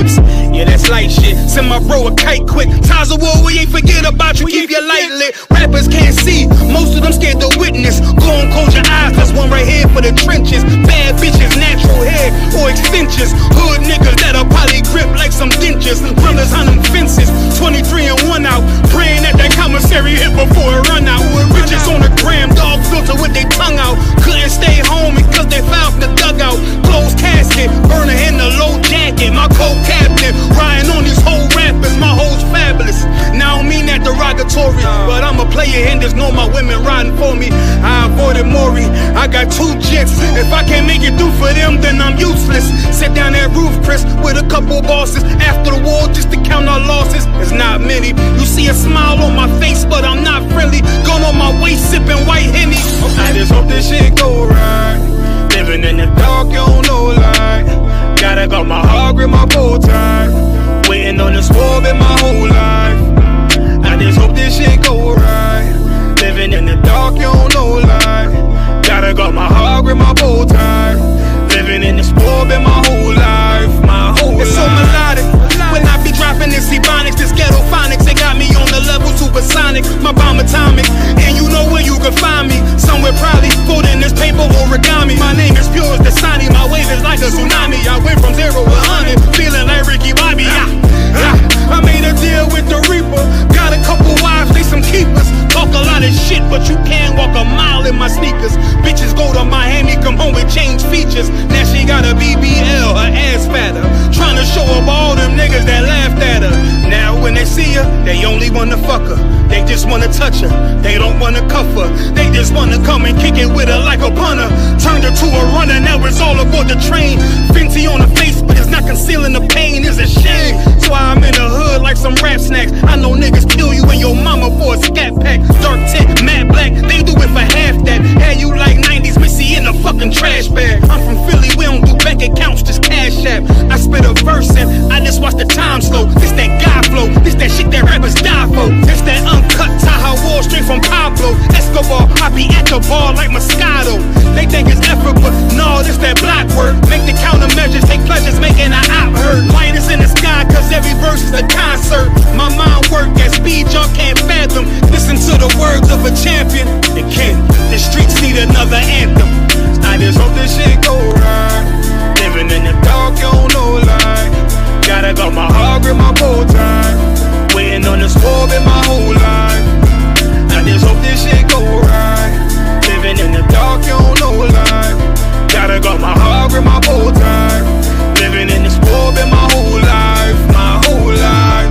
whips. Yeah, that's light shit. Send my bro a kite quick. Ties of war, we ain't forget about you. Keep your light lit. Rappers can't see. Most of them scared to witness. Go on, close your eyes. There's one right here for the trenches. Bad bitches, natural hair or extensions. Hood niggas that'll probably grip like some dentures. Brothers on them fences. 23 and 1 out. Praying that commissary hit before it run out. Bitches on the gram, dog filter with their tongue out. Couldn't stay home because they found the dugout. Closed casket, burner in the low jacket. My co-captain, riding on these whole rappers. My hoes fabulous. Now I don't mean that derogatory, but I'm a player and there's no my women riding for me. I avoided Maury, I got 2 jets. If I can't make it through for them, then I'm useless. Sit down that roof, Chris, with a couple bosses. After the war, just to count our losses. It's not many. You see a smile on my face, but I'm not friendly. Gun on my waist, sipping white Henny. I just hope this shit go right. Living in the dark, you don't know light. Gotta got my heart with my bow tie. Waiting on the squab in my whole life. I just hope this shit go right. Living in the dark, you don't know light. Gotta got my heart with my bow tie. Living in the squab in my whole life. My whole life. It's so melodic. When I be dropping this ebonics, this ghetto phonics, they got me on the level supersonic. My bomb atomic, and you know where you can find me. Somewhere probably folding this paper origami. My name is pure as the Sani, my wave is like a tsunami. I went from 0 to 100, feeling like Ricky Bobby. I made a deal with the Reaper. Got a couple wives, they some keepers. Talk a lot of shit, but you can't walk a mile in my sneakers. Bitches go to Miami, come home with change features. Now she got a BBL, her ass fatter. Trying to show up all them niggas that laughed at her. Now when they see her, they only wanna fuck her. They just wanna touch her, they don't wanna cuff her. They just wanna come and kick it with her like a punter. Turned her to a runner, now it's all aboard the train. Fenty on her face, but it's not concealing the pain, it's a shame. So I'm in the hood like some rap snacks. I know niggas kill you and your mama for a scat pack. Dark tint, matte black, they do it for half that. Had you like 90s Missy in a fucking trash bag. I'm from Philly, we don't do bank accounts, just cash app. I spit a verse and I just watch the time slow. This that guy flow, this that shit that rappers die for. This that uncut Taha Wall straight from Pablo Escobar. I be at the bar like Moscato. They think it's effort, but no, this that block work. Make the countermeasures, take pleasures, making an op hurt. Lighters in the sky, cause every verse is a concert. My mind work at speed y'all can't fathom. Listen to the words of a champion. It can't, the streets need another anthem. I just hope this shit go right. Living in the dark, you don't know light. Gotta got my heart with my bow tie. Waiting on the squab in my whole life. I just hope this shit go right. Living in the dark, you don't know light. Gotta got my heart with my bow tie. Living in the squab in my whole life. My whole life.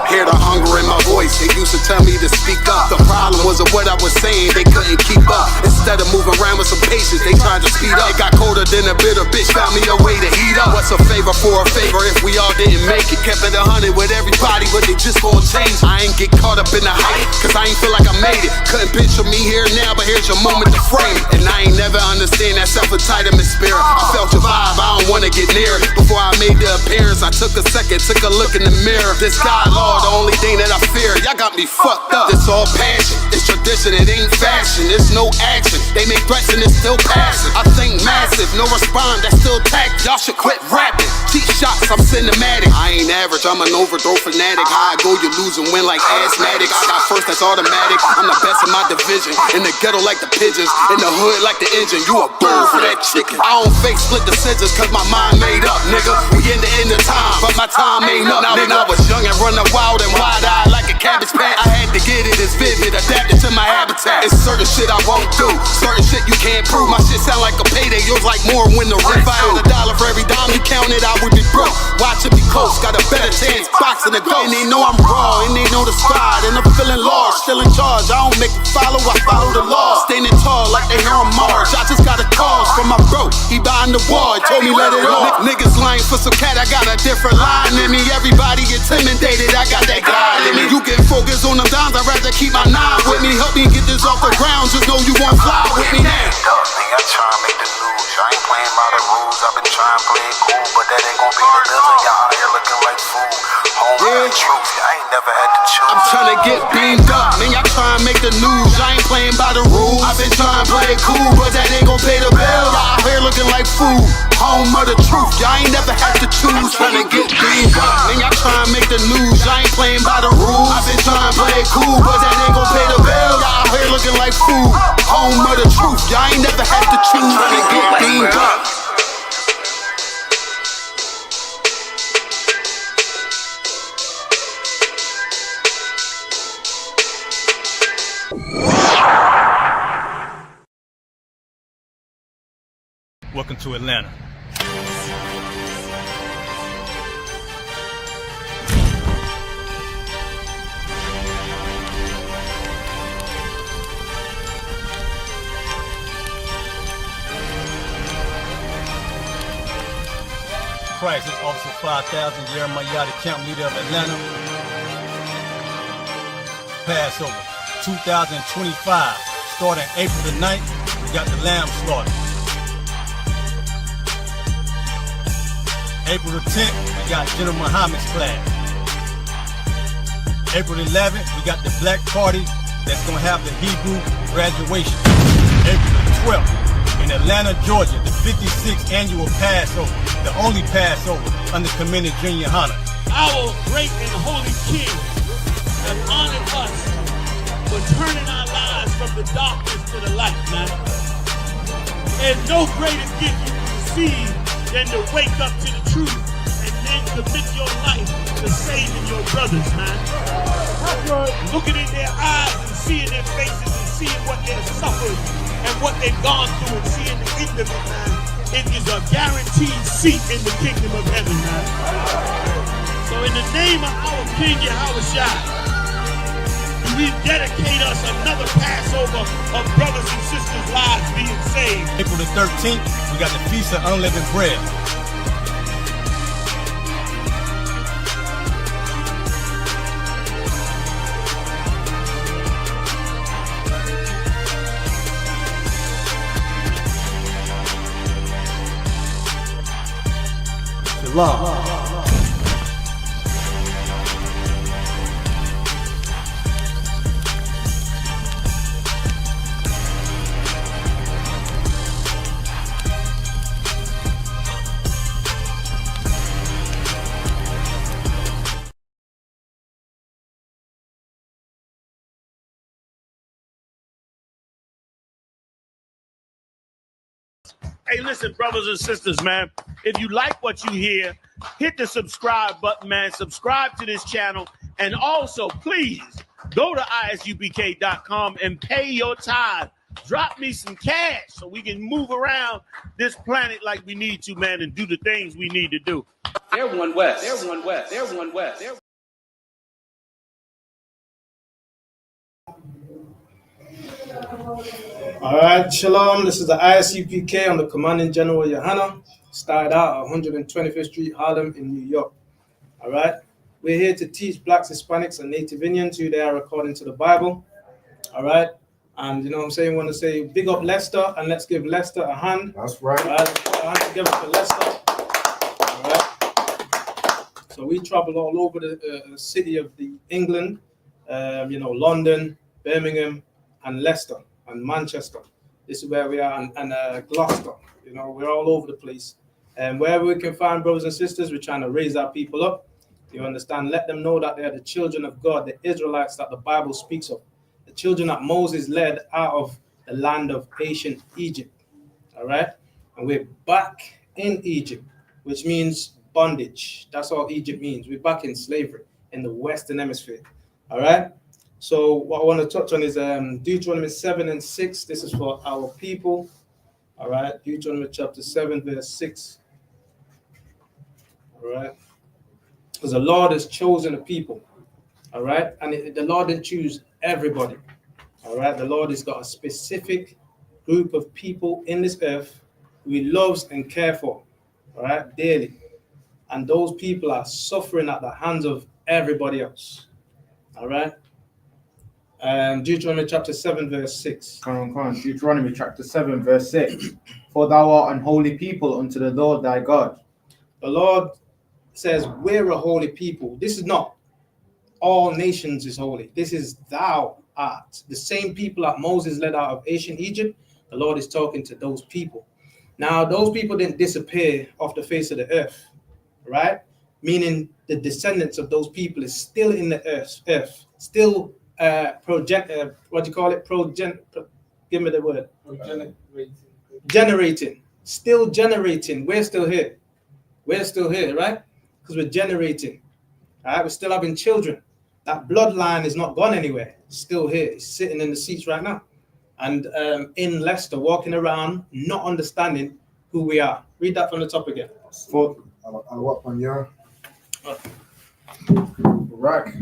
Hear the hunger in my voice, they used to tell me to speak up. The problem was of what I was saying, they couldn't keep up. Instead of moving around with some patience, they tried to speed up. It got colder than a bitter bitch, found me a way to heat up. What's a favor for a favor if we all didn't make it? Kept it 100 with everybody, but they just gon' change. I ain't get caught up in the hype, cause I ain't feel like I made it. Couldn't picture me here now, but here's your moment to frame it. And I ain't never understand that self-entitlement spirit. I felt your vibe, I don't wanna get near it. Before I made the appearance, I took a second, took a look in the mirror. This God, Lord, the only thing that I fear. Y'all got me fucked up. It's all passion, it's tradition, it ain't fashion. It's no action, they make threats and it's still passive. I think massive, no respond, that's still tact. Y'all should quit rapping. Cheap shots, I'm cinematic. I ain't average, I'm an overthrow fanatic. How I go, you lose and win like asthmatics. I got first, that's automatic. I'm the best in my division. In the ghetto like the pigeons, in the hood like the engine. You a bird for that chicken. I don't fake split decisions cause my mind made up, nigga. We in the end of time, but my time ain't up. Now when I was young and running wild and wide-eyed like a cabbage patch, I had to get it as vivid, adapted to my habitat. It's certain shit I won't do, certain shit you can't prove. My shit sound like a payday, yours like more when the rent. If I had $1 for every dime you counted, I would be broke. Watch it be close, got a better chance, boxing the ghost. And they know I'm raw, and they know the spot, and I'm feeling lost, still in charge. I don't make it follow, I follow the law. Standing tall like they hear on Mars. I just got a call from my bro, he buying I'm the boy, told me let it off. Niggas lying for some cat, I got a different line in me. Everybody intimidated, I got that glide in me. You can focus on them dimes, I'd rather keep my nine with me. Help me get this off the ground, just know you won't fly with me now. I try to make the news, I ain't playing by the rules. I've been trying to play it cool, but that ain't gon' be the deal. Y'all out here looking like fool. Home and truth, I ain't never had to choose. I'm trying to get beamed up, man, y'all try to make the news. I ain't playing by the rules. I've been trying to play it cool, but that ain't gon' pay the bill. Y'all out here looking like fool. Home of the truth, y'all ain't never had to choose. Trying to get beamed up, man, y'all try to make the news. I ain't playing by the rules. I've been trying to play it cool, but that ain't gon' pay the bill. Y'all out here looking like fool. Home of the truth, y'all ain't never had to choose. Trying to get beamed up. Welcome to Atlanta. Christ is Officer 5000, Jeremiah, the camp leader of Atlanta. Passover 2025, starting April the 9th, we got the lamb slaughter. April the 10th, we got General Muhammad's class. April the 11th, we got the black party that's gonna have the Hebrew graduation. April the 12th, in Atlanta, Georgia, the 56th annual Passover, the only Passover under Commander Junior Hunter. Our great and holy King have honored us for turning our lives from the darkness to the light, man. There's no greater gift you can receive than to wake up to the truth and then commit your life to saving your brothers, man. Looking in their eyes and seeing their faces and seeing what they've suffered and what they've gone through and seeing the end of it, man. It is a guaranteed seat in the kingdom of heaven, man. So in the name of our King Yahushua, we dedicate us another Passover of brothers and sisters' lives being saved. April the 13th, we got the Feast of Unleavened Bread. Shalom. Hey, listen, brothers and sisters, man, if you like what you hear, hit the subscribe button, man. Subscribe to this channel. And also, please, go to ISUPK.com and pay your tithe. Drop me some cash so we can move around this planet like we need to, man, and do the things we need to do. They're one West. They're one West. They're one West. They're All right, shalom. This is the I.S.U.P.K. I'm the Commanding General Yohana. Started out at 125th Street, Harlem in New York. All right, we're here to teach blacks, Hispanics, and Native Indians who they are according to the Bible. All right, and you know what I'm saying, I want to say big up Lester, and let's give Lester a hand. That's right. All right, let's put a hand together for Lester. All right. So we travel all over the city of England, London, Birmingham, and Leicester, and Manchester. This is where we are, and Gloucester. You know, we're all over the place. And wherever we can find brothers and sisters, we're trying to raise our people up. You understand? Let them know that they are the children of God, the Israelites that the Bible speaks of. The children that Moses led out of the land of ancient Egypt. All right? And we're back in Egypt, which means bondage. That's all Egypt means. We're back in slavery in the Western Hemisphere. All right? So what I want to touch on is Deuteronomy 7 and 6. This is for our people. All right, Deuteronomy chapter 7, verse 6. All right. Because the Lord has chosen a people. All right. And the Lord didn't choose everybody. All right. The Lord has got a specific group of people in this earth we loves and care for, all right, daily. And those people are suffering at the hands of everybody else. All right. Deuteronomy chapter 7, verse 6. Come on. Deuteronomy chapter 7, verse 6. For thou art an holy people unto the Lord thy God. The Lord says, we're a holy people. This is not all nations is holy. This is thou art. The same people that Moses led out of ancient Egypt, the Lord is talking to those people. Now, those people didn't disappear off the face of the earth, right? Meaning the descendants of those people is still in the earth still what do you call it? Give me the word. Generating. Still generating. We're still here. We're still here, right? Because we're generating. All right, we're still having children. That bloodline is not gone anywhere. It's still here. It's sitting in the seats right now. And in Leicester, walking around, not understanding who we are. Read that from the top again. For what on your Iraq.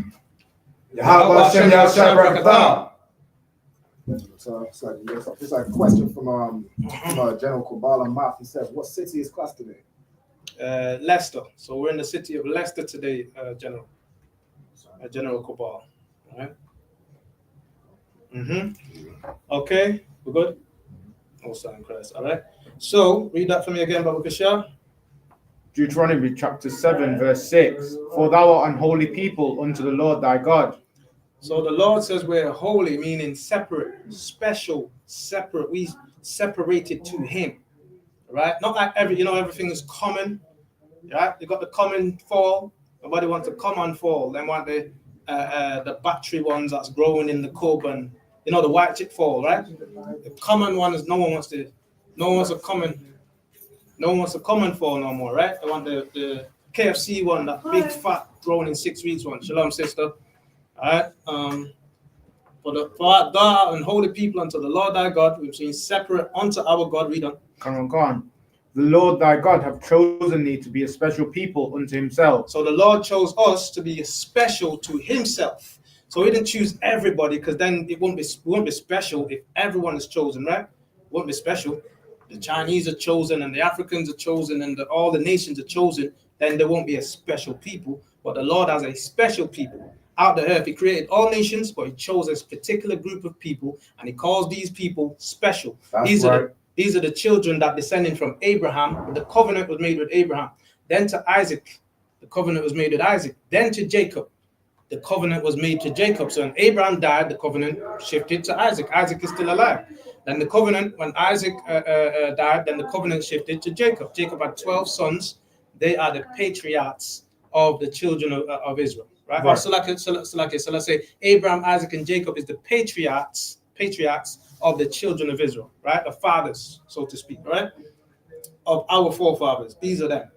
Yahweh Shem Yahshua Barakatah. So it's like a question from General Kubala Math. He says, what city is classed today? Leicester. So we're in the city of Leicester today, General. General Kubal. All right. Okay, we're good. Oh, son Christ. All right. So read that for me again, Babu Kashar. Deuteronomy chapter 7, verse 6. For thou art an holy people unto the Lord thy God. So the Lord says we're holy, meaning separate, special, separate. We separated to Him, right? Not like everything is common, right? You got the common fall. Nobody wants a common fall. They want the battery ones that's growing in the cob and the white chip fall, right? The common one is no one wants a common fall no more, right? They want the KFC one, that big fat growing in 6 weeks one. Shalom, sister. All right. For thou and holy people unto the Lord thy God, we've seen separate unto our God. Read on. Come on. The Lord thy God hath chosen thee to be a special people unto himself. So the Lord chose us to be special to himself. So he didn't choose everybody, because then it won't be special if everyone is chosen, right? It won't be special. The Chinese are chosen and the Africans are chosen and all the nations are chosen, then there won't be a special people. But the Lord has a special people. Out the earth, he created all nations, but he chose a particular group of people, and he calls these people special. These are the children that descended from Abraham. The covenant was made with Abraham. Then to Isaac, the covenant was made with Isaac. Then to Jacob, the covenant was made to Jacob. So when Abraham died, the covenant shifted to Isaac. Isaac is still alive. Then the covenant, when Isaac died, then the covenant shifted to Jacob. Jacob had 12 sons. They are the patriarchs of the children of Israel. Right. So let's say Abraham, Isaac, and Jacob is the patriarchs of the children of Israel, right? The fathers, so to speak, right? Of our forefathers. These are them.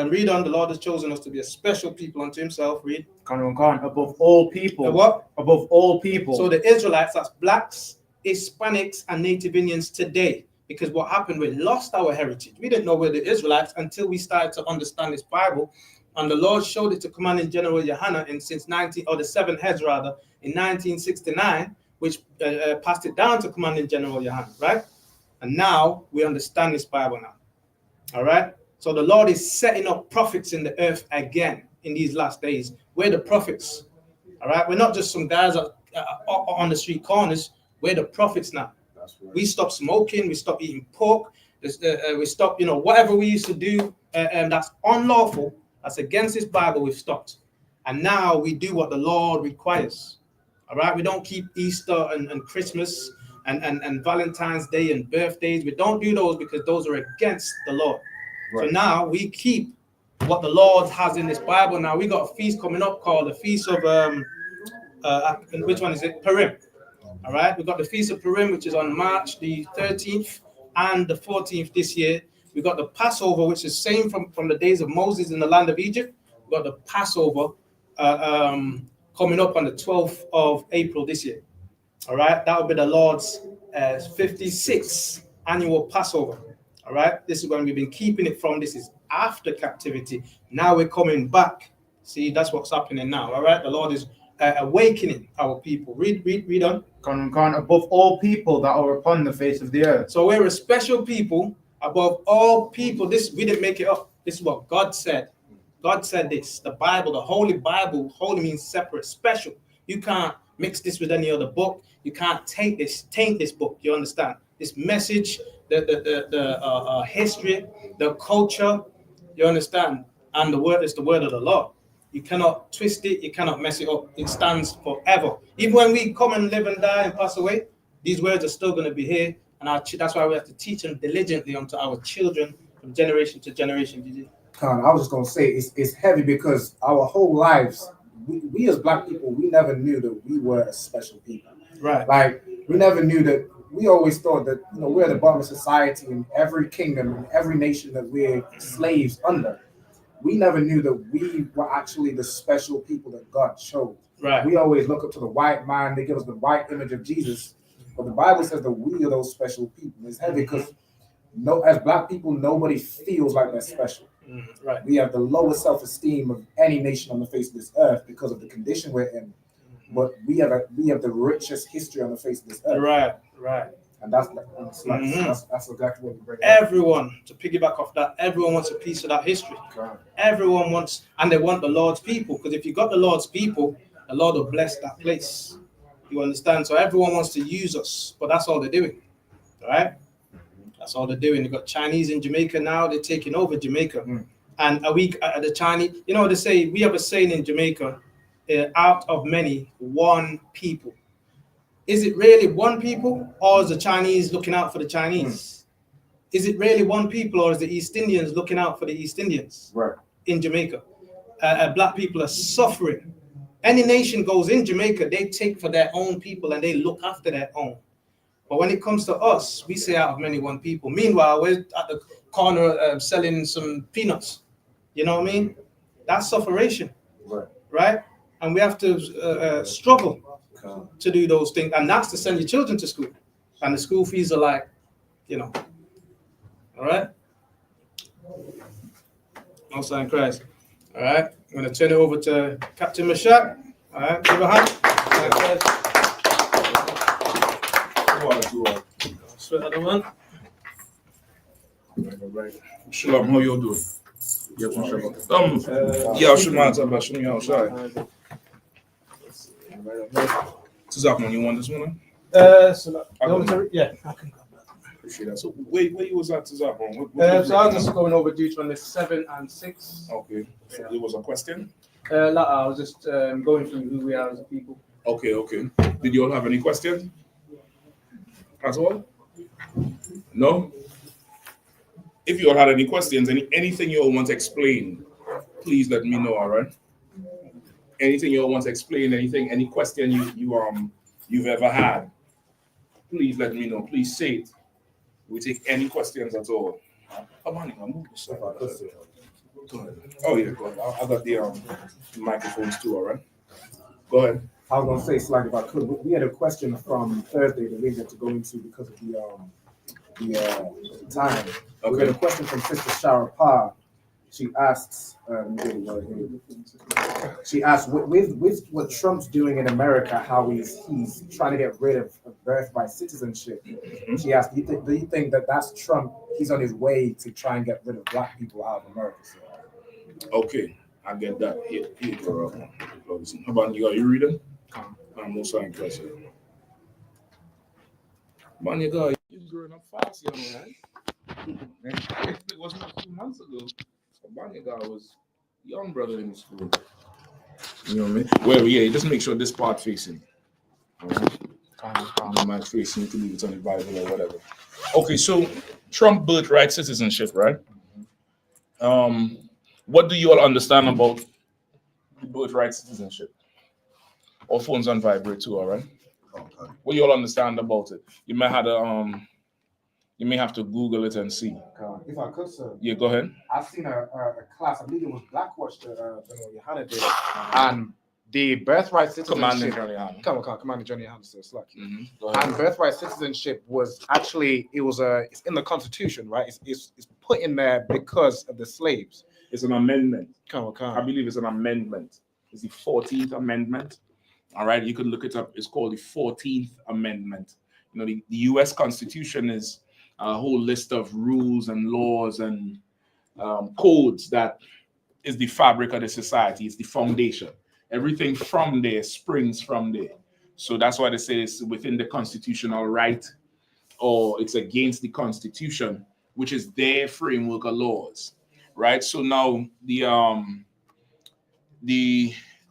Read on. The Lord has chosen us to be a special people unto himself. Read. Above all people. What? Above all people. So the Israelites, that's blacks, Hispanics, and Native Indians today. Because what happened, we lost our heritage. We didn't know we're the Israelites until we started to understand this Bible. And the Lord showed it to Commanding General Yohanan the 7th heads rather, in 1969, which passed it down to Commanding General Yohanan, right? And now we understand this Bible now. All right. So the Lord is setting up prophets in the earth again in these last days. We're the prophets. All right. We're not just some guys on the street corners. We're the prophets now. We stop smoking. We stop eating pork. We stop, whatever we used to do, and that's unlawful. That's against this Bible. We've stopped. And now we do what the Lord requires. All right. We don't keep Easter and Christmas and Valentine's Day and birthdays. We don't do those because those are against the Lord. Right. So now we keep what the Lord has in this Bible. Now we got a feast coming up called the Feast of which one is it? Purim. All right. We got the Feast of Purim, which is on March the 13th and the 14th this year. We got the Passover, which is same from the days of Moses in the land of Egypt. We got the Passover coming up on the 12th of April this year. All right, that will be the Lord's 56th annual Passover. All right, this is when we've been keeping it from. This is after captivity. Now we're coming back. See, that's what's happening now. All right, the Lord is awakening our people. Read on. Above all people that are upon the face of the earth. So we're a special people above all people. This we didn't make it up. This is what God said. God said this. The Bible, the Holy Bible, holy means separate, special. You can't mix this with any other book. You can't taint this book. You understand? This message, the history, the culture. You understand? And the word is the word of the Lord. You cannot twist it. You cannot mess it up. It stands forever. Even when we come and live and die and pass away, these words are still going to be here. And that's why we have to teach them diligently unto our children from generation to generation. I was just gonna say it's heavy because our whole lives, we as Black people, we never knew that we were a special people. Right. Like we never knew that. We always thought that we're the bottom of society in every kingdom, in every nation that we're slaves under. We never knew that we were actually the special people that God chose. Right. We always look up to the white man. They give us the white image of Jesus, but the Bible says that we are those special people. It's heavy because as Black people, nobody feels like they're special. Right. We have the lowest self-esteem of any nation on the face of this earth because of the condition we're in. But we have the richest history on the face of this earth. Right. And that's exactly what we bring. Everyone, to piggyback off that, everyone wants a piece of that history. God. Everyone wants, and they want the Lord's people. Because if you got the Lord's people, the Lord will bless that place. You understand? So everyone wants to use us, but that's all they're doing. All right? That's all they're doing. They got Chinese in Jamaica now. They're taking over Jamaica. And the Chinese, they say, we have a saying in Jamaica, out of many, one people. Is it really one people, or is the Chinese looking out for the Chinese? Is it really one people, or is the East Indians looking out for the East Indians? Right. In Jamaica? Black people are suffering. Any nation goes in Jamaica, they take for their own people and they look after their own. But when it comes to us, we say out of many one people. Meanwhile, we're at the corner selling some peanuts. You know what I mean? That's sufferation. Right? And we have to struggle to do those things. And that's to send your children to school. And the school fees are like, all right? No sign Christ. All right? I'm going to turn it over to Captain Mashak. All right? Give a hand. Sweat other one. Shalom, how you doing? Yeah, show me outside. Tizakman, you want this one? Yeah, I can go. Appreciate that. So, where you was at, Tizakman? So I was just going over Deuteronomy 7 and 6. Okay. So there was a question? I was just going through who we are as a people. Okay. Did you all have any questions? That's all? No? If you all had any questions, anything you all want to explain, please let me know, all right? Anything you all want to explain, any question you've ever had, please let me know. Please say it. We take any questions at all. Come on, move this side. Oh yeah, go ahead. I got the microphones too, all right? Go ahead. I was gonna say, Slag, if I could, we had a question from Thursday that we had to go into because of the time. Okay. We had a question from Sister Shara Pa. She asks, with what Trump's doing in America, how he's trying to get rid of birthright citizenship. She asked, do you think that that's Trump? He's on his way to try and get rid of Black people out of America. So. Okay, I get that. Here, girl. How about you? Are you reading? I'm also impressed. Man, you got you're growing up fast, young man. It wasn't a few months ago. Baniga was young brother in school. You know what I mean? Well, yeah, just make sure this part facing. All right? Not facing, you can leave it on the Bible or whatever. Okay, so Trump birthright citizenship, right? What do you all understand about the birthright citizenship? All phones on vibrate too, all right? Okay. What you all understand about it? You may have to Google it and see. If I could, sir. Yeah, go ahead. I've seen a class, I believe it was Blackwatch that Johnny did, and the birthright citizenship. Commander Johnny Hanna, sir. It's lucky. And birthright citizenship was actually it's in the Constitution, right? It's put in there because of the slaves. It's an amendment. I believe it's an amendment. It's the 14th Amendment. All right, you could look it up. It's called the 14th Amendment. The U.S. Constitution is a whole list of rules and laws and codes that is the fabric of the society. It's the foundation. Everything from there springs from there. So that's why they say it's within the constitutional right, or it's against the Constitution, which is their framework of laws, right? So now the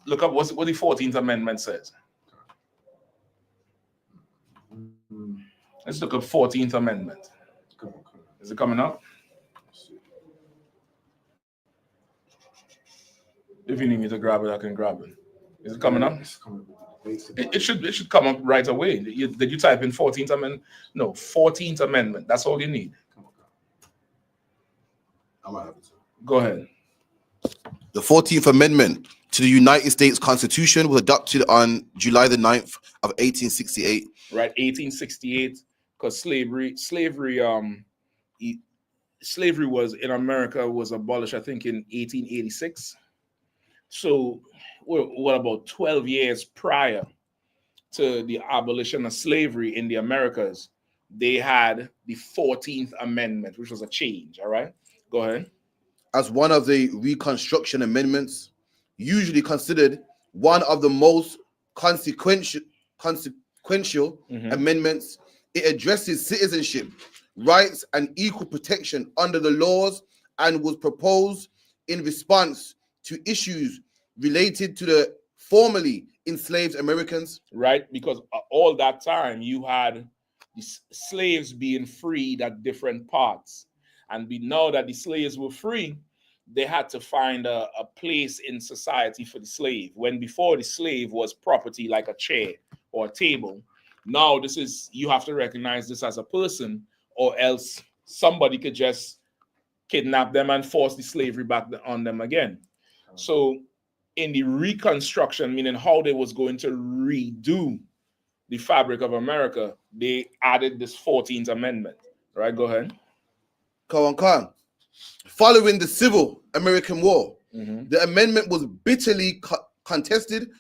look up what the 14th Amendment says. Let's look up 14th Amendment. Is it coming up? If you need me to grab it, I can grab it. Is it coming up? It should come up right away. Did you type in 14th Amendment? No, 14th Amendment. That's all you need. Go ahead. The 14th Amendment to the United States Constitution was adopted on July the 9th of 1868. Right, 1868, because slavery was in America was abolished, I think, in 1886. So what about 12 years prior to the abolition of slavery in the Americas, they had the 14th Amendment, which was a change. All right, go ahead. As one of the Reconstruction Amendments, usually considered one of the most consequential amendments, it addresses citizenship, rights, and equal protection under the laws, and was proposed in response to issues related to the formerly enslaved Americans. Right, because all that time you had the slaves being freed at different parts. And we know that the slaves were free, they had to find a place in society for the slave. When before the slave was property like a chair or a table. Now you have to recognize this as a person, or else somebody could just kidnap them and force the slavery back on them again. So in the Reconstruction, meaning how they was going to redo the fabric of America, they added this 14th Amendment. Right, go ahead. Khan. Following the Civil American War, the amendment was bitterly contested,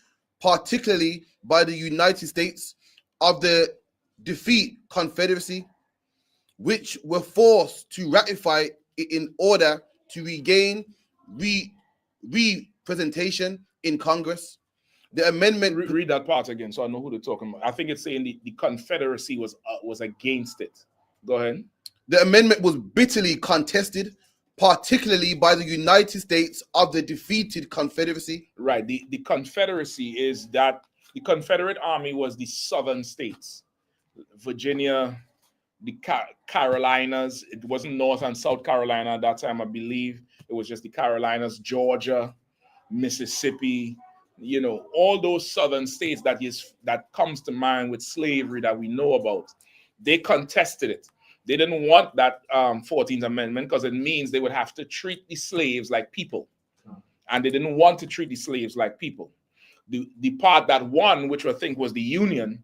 particularly by the United States of the defeat Confederacy, which were forced to ratify it in order to regain representation in Congress. The amendment. Read that part again, so I know who they're talking about. I think it's saying the Confederacy was against it. Go ahead. The amendment was bitterly contested, particularly by the United States of the defeated Confederacy. Right. The Confederacy is that the Confederate Army was the southern states, Virginia, the Carolinas. It wasn't North and South Carolina at that time, I believe. It was just the Carolinas, Georgia, Mississippi. You know, all those southern states that comes to mind with slavery that we know about. They contested it. They didn't want that 14th Amendment because it means they would have to treat the slaves like people. And they didn't want to treat the slaves like people. The part that won, which I think was the Union,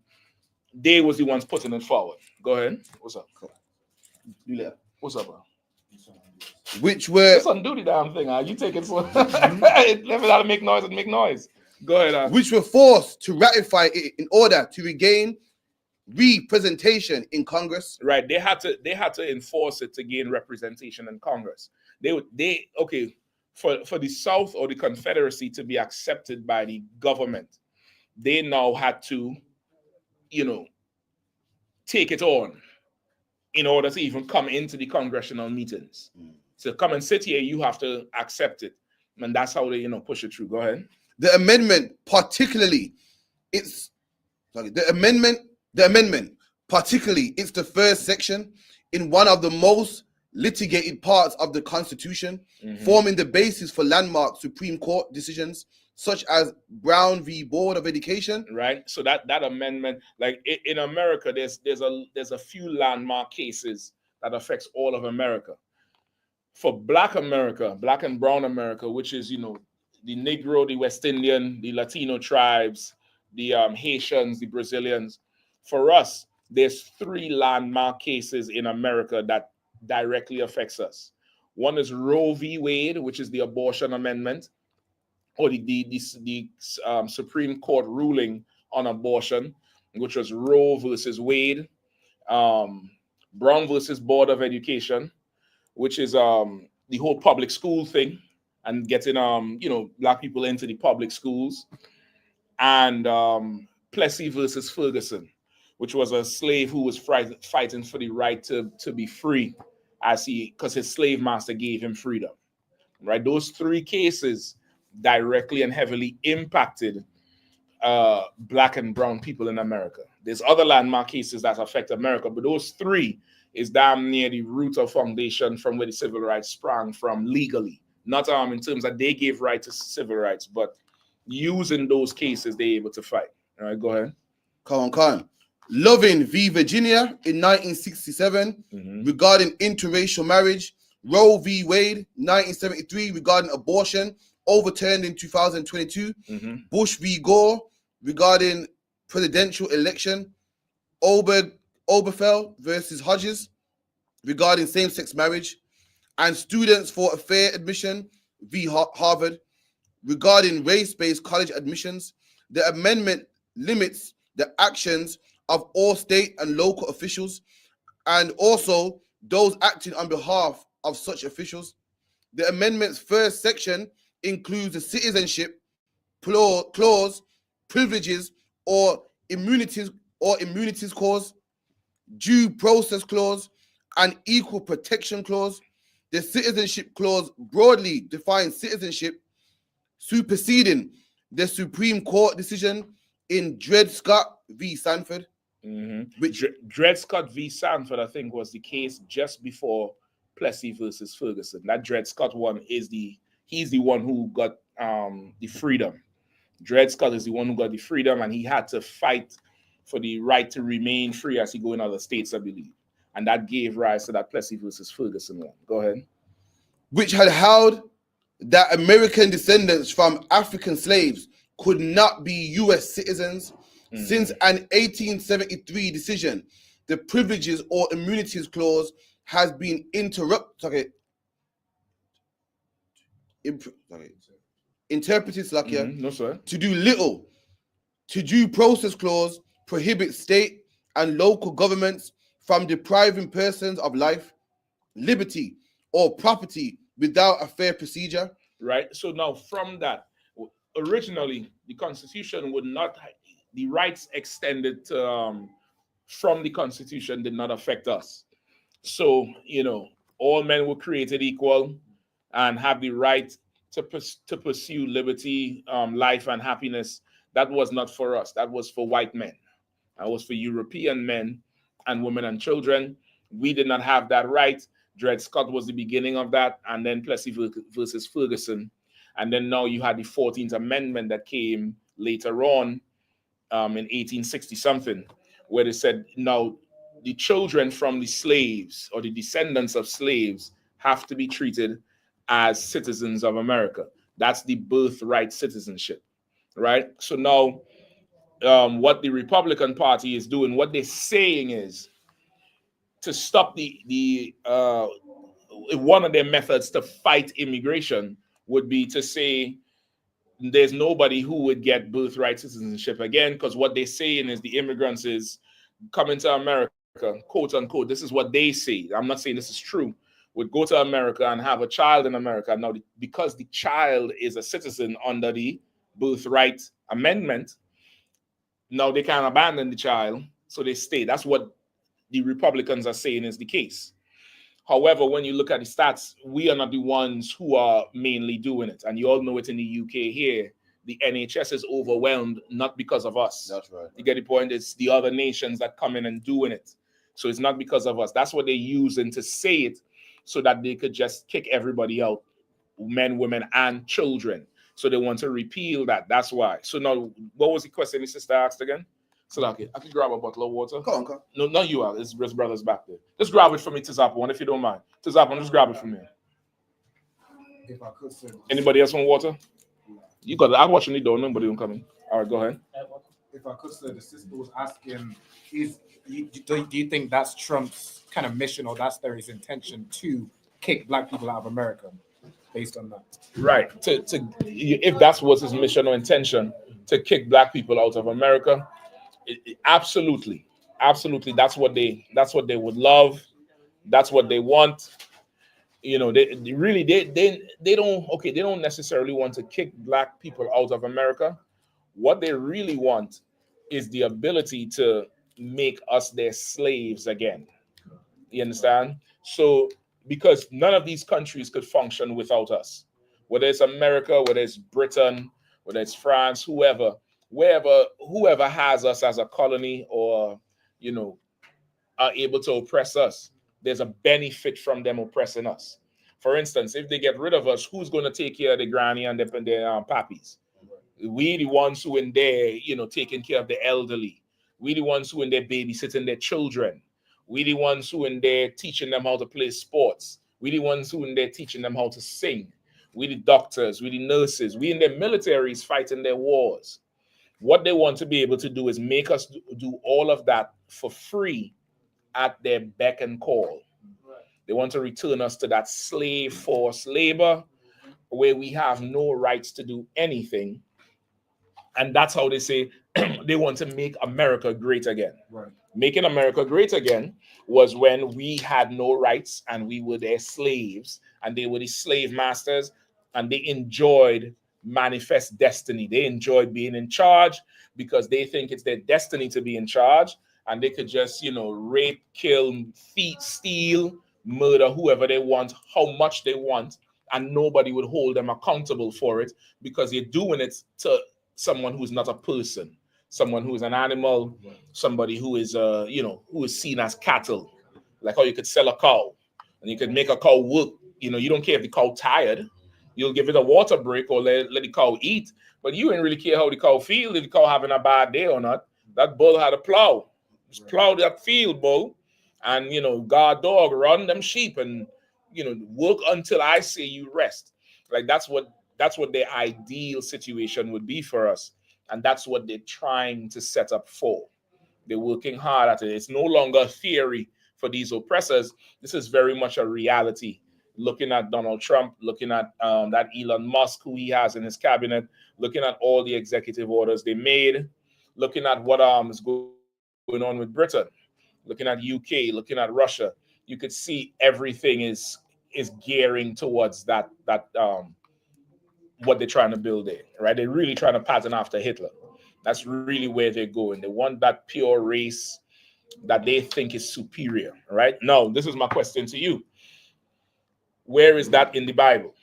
they was the ones putting it forward. Go ahead. What's up? Yeah. What's up, bro? Which were... Just undo the damn thing, you take it slow. Let me not make noise and make noise. Go ahead. Which were forced to ratify it in order to regain representation in Congress. Right, they had to enforce it to gain representation in Congress. For the South or the Confederacy to be accepted by the government, they now had to, take it on in order to even come into the congressional meetings. To come and sit here, you have to accept it, and that's how they push it through. Go ahead. The amendment, particularly, it's the first section in one of the most litigated parts of the Constitution, forming the basis for landmark Supreme Court decisions such as Brown v. Board of Education. Right. So that amendment, like in America, there's a few landmark cases that affects all of America. For Black America, Black and Brown America, which is the Negro, the West Indian, the Latino tribes, the Haitians, the Brazilians. For us, there's 3 landmark cases in America that directly affects us. One is Roe v. Wade, which is the abortion amendment, or the Supreme Court ruling on abortion, which was Roe versus Wade. Brown versus Board of Education, which is the whole public school thing and getting black people into the public schools, and Plessy versus Ferguson, which was a slave who was fighting for the right to be free, because his slave master gave him freedom. Right, those three cases directly and heavily impacted black and brown people in America. There's other landmark cases that affect America, but those three is damn near the root of foundation from where the civil rights sprang from legally. Not in terms that they gave right to civil rights, but using those cases, they're able to fight. All right, go ahead. Khan. Loving v. Virginia in 1967 regarding interracial marriage. Roe v. Wade, 1973, regarding abortion, overturned in 2022. Bush v. Gore, regarding presidential election. Obergefell versus Hodges, regarding same-sex marriage. And Students for a Fair Admission v. Harvard, regarding race-based college admissions. The amendment limits the actions of all state and local officials, and also those acting on behalf of such officials. The amendment's first section includes the citizenship clause, privileges or immunities clause, due process clause, and equal protection clause. The citizenship clause broadly defines citizenship, superseding the Supreme Court decision in Dred Scott v. Sanford. Which Dred Scott v. Sanford, I think, was the case just before Plessy versus Ferguson. That Dred Scott one he's the one who got the freedom. Dred Scott is the one who got the freedom, and he had to fight for the right to remain free as he go in other states, I believe. And that gave rise to that Plessy versus Ferguson one. Go ahead. Which had held that American descendants from African slaves could not be U.S. citizens. Since an 1873 decision, the privileges or immunities clause has been interpreted to do little. The due process clause prohibits state and local governments from depriving persons of life, liberty, or property without a fair procedure. Right. So now from that, originally the Constitution would not. The rights extended to, from the Constitution did not affect us. So, all men were created equal and have the right to pursue liberty, life, and happiness. That was not for us. That was for white men. That was for European men and women and children. We did not have that right. Dred Scott was the beginning of that, and then Plessy versus Ferguson. And then now you had the 14th Amendment that came later on, in 1860 something, where they said now the children from the slaves or the descendants of slaves have to be treated as citizens of America. That's the birthright citizenship, right? So now what the Republican Party is doing, what they're saying is to stop one of their methods to fight immigration would be to say there's nobody who would get birthright citizenship again, because what they're saying is the immigrants is coming to America, quote unquote. This is what they say. I'm not saying this is true. Would go to America and have a child in America. Now, because the child is a citizen under the birthright amendment, now they can't abandon the child, so they stay. That's what the Republicans are saying is the case. However, when you look at the stats, we are not the ones who are mainly doing it. And you all know it in the UK here. The NHS is overwhelmed, not because of us. That's right. You get the point? It's the other nations that come in and doing it. So it's not because of us. That's what they're using to say it, so that they could just kick everybody out, men, women, and children. So they want to repeal that. That's why. So now, what was the question the sister asked again? So okay, I can grab a bottle of water. Come on. No, not you are. It's brothers back there. Just grab it for me, Tizapon, if you don't mind. Tizapon, just grab it for me. If I could say. Anybody else want water? You got it. I'm watching the door. Nobody don't come in. All right, go ahead. If I could say, the sister was asking, do you think that's Trump's kind of mission, or that's his intention to kick black people out of America based on that? Right. If that's what his mission or intention, to kick black people out of America, absolutely. Absolutely, that's what they would love. That's what they want. You know, they don't necessarily want to kick black people out of America. What they really want is the ability to make us their slaves again. You understand? So because none of these countries could function without us, whether it's America, whether it's Britain, whether it's France, whoever has us as a colony, or you know, are able to oppress us, there's a benefit from them oppressing us. For instance, if they get rid of us, who's going to take care of the granny and their pappies? We the ones who in there, you know, taking care of the elderly. We the ones who in there babysitting their children. We the ones who in there teaching them how to play sports. We the ones who in there teaching them how to sing. We the doctors, we the nurses, we in their militaries fighting their wars. What they want to be able to do is make us do all of that for free at their beck and call. They want to return us to that slave force labor where we have no rights to do anything. And that's how they say they want to make America great again. Right. Making America great again was when we had no rights and we were their slaves and they were the slave masters, and they enjoyed manifest destiny. They enjoyed being in charge because they think it's their destiny to be in charge, and they could just, you know, rape, kill, thief, steal, murder whoever they want, how much they want, and nobody would hold them accountable for it because they're doing it to someone who's not a person, someone who is an animal, somebody who is who is seen as cattle. Like how you could sell a cow and you could make a cow work. You know, you don't care if the cow tired. You'll give it a water break or let the cow eat, but you ain't really care how the cow feel, if the cow having a bad day or not. That bull had a plow. Just plow that field, bull. And you know, guard dog, run them sheep, and you know, work until I say you rest. Like that's what their ideal situation would be for us. And that's what they're trying to set up for. They're working hard at it. It's no longer a theory for these oppressors. This is very much a reality. Looking at Donald Trump, looking at that Elon Musk, who he has in his cabinet, looking at all the executive orders they made, looking at what is going on with Britain, looking at UK, looking at Russia, you could see everything is gearing towards that what they're trying to build there, right? They're really trying to pattern after Hitler. That's really where they're going. They want that pure race that they think is superior, right? Now, this is my question to you. Where is that in the Bible?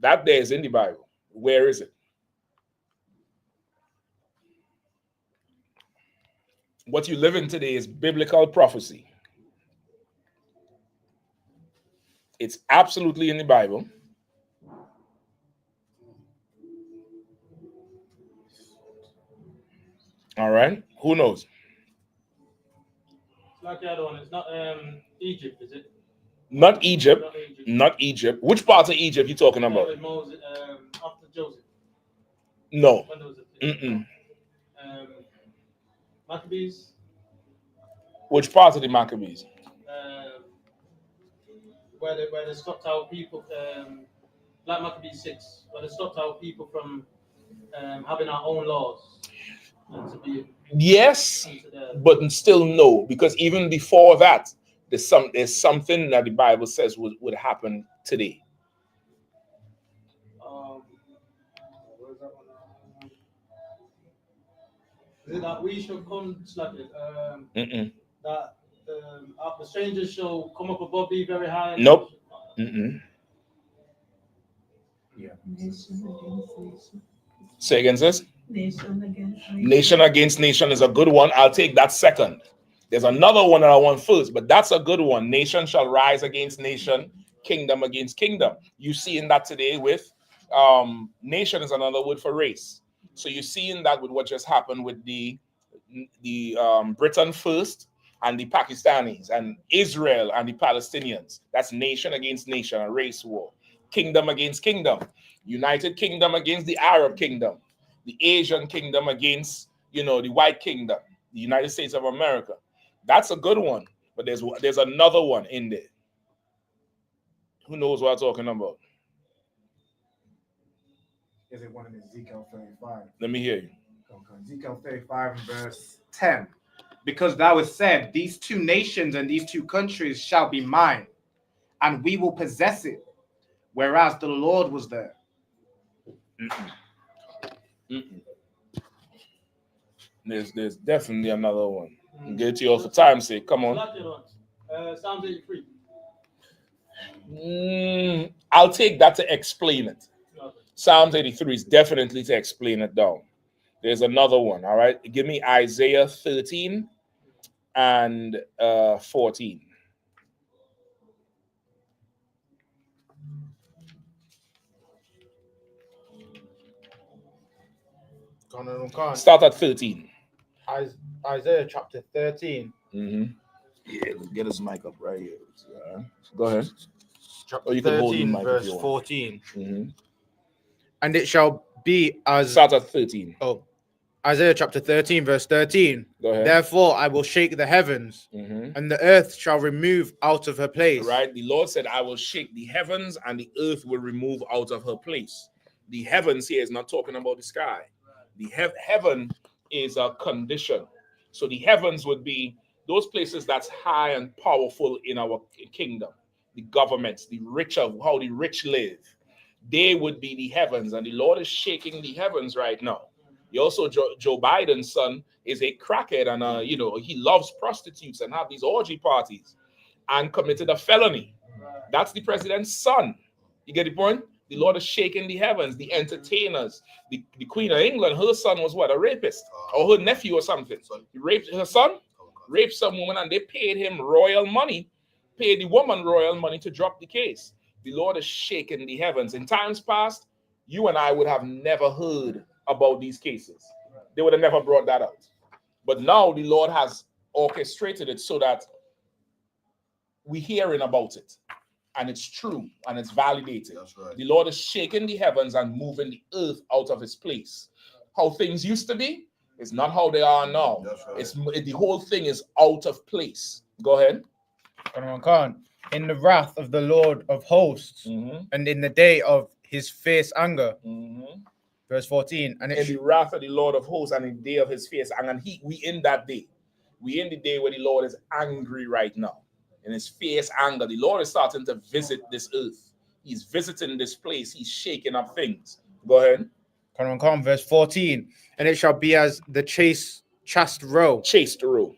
That there is in the Bible. Where is it? What you live in today is biblical prophecy. It's absolutely in the Bible. All right. Who knows? Like the other one, it's not Egypt, is it? Not Egypt. Not Egypt. Which part of Egypt you talking about? With Moses, after Joseph. No. When was it? Maccabees. Which part of the Maccabees? Where they stopped our people, like Maccabees 6, where they stopped our people from having our own laws. And to be yes, but still no, because even before that, there's something that the Bible says would happen today. Where's that one? Is it that we shall come that the strangers shall come up above, be very high? Nope. Yeah. Say again, sis? Nation against nation is a good one. I'll take that second. There's another one that I want first, but that's a good one. Nation shall rise against nation, kingdom against kingdom. You see in that today with nation is another word for race. So you see in that with what just happened with the Britain first and the Pakistanis and Israel and the Palestinians. That's nation against nation, a race war. Kingdom against kingdom. United Kingdom against the Arab kingdom. The Asian kingdom against, the white kingdom, the United States of America. That's a good one, but there's another one in there. Who knows what I'm talking about? Is it one in Ezekiel 35? Let me hear you. Ezekiel 35 verse 10. because thou hast said, these two nations and these two countries shall be mine, and we will possess it, whereas the Lord was there. There's definitely another one. Get to you for time's sake. Come on. Psalms 83. I'll take that to explain it. Psalms 83 is definitely to explain it down. There's another one, all right? Give me Isaiah 13 and 14. Start at 13. Isaiah chapter 13. Yeah, let's get his mic up right here. Go ahead. Chapter Or you can hold the 13, mic verse if you want. 14. And it shall be as... Start at 13. Oh, Isaiah chapter 13, verse 13. Go ahead. Therefore I will shake the heavens, and the earth shall remove out of her place. Right? The Lord said, I will shake the heavens, and the earth will remove out of her place. The heavens here is not talking about the sky. The heaven is a condition. So the heavens would be those places that's high and powerful in our kingdom. The governments, the rich of how the rich live. They would be the heavens, and the Lord is shaking the heavens right now. He also, Joe Biden's son is a crackhead, and he loves prostitutes and have these orgy parties and committed a felony. That's the president's son. You get the point? The Lord is shaking the heavens, the entertainers. The Queen of England, her son was what? A rapist? Or her nephew or something. He raped her son, raped some woman, and they paid him royal money, paid the woman royal money to drop the case. The Lord is shaking the heavens. In times past, you and I would have never heard about these cases. They would have never brought that out. But now the Lord has orchestrated it so that we're hearing about it. And it's true and it's validated. That's right. The Lord is shaking the heavens and moving the earth out of its place. How things used to be is not how they are now. That's right. It's the whole thing is out of place. Go ahead. In the wrath of the Lord of hosts, and in the day of his fierce anger. Verse 14. And in the wrath of the Lord of hosts and in the day of his fierce anger. And we in that day. We in the day where the Lord is angry right now. In his fierce anger, the Lord is starting to visit this earth. He's visiting this place. He's shaking up things. Go ahead. Verse 14. And it shall be as the chaste roe. Chaste roe.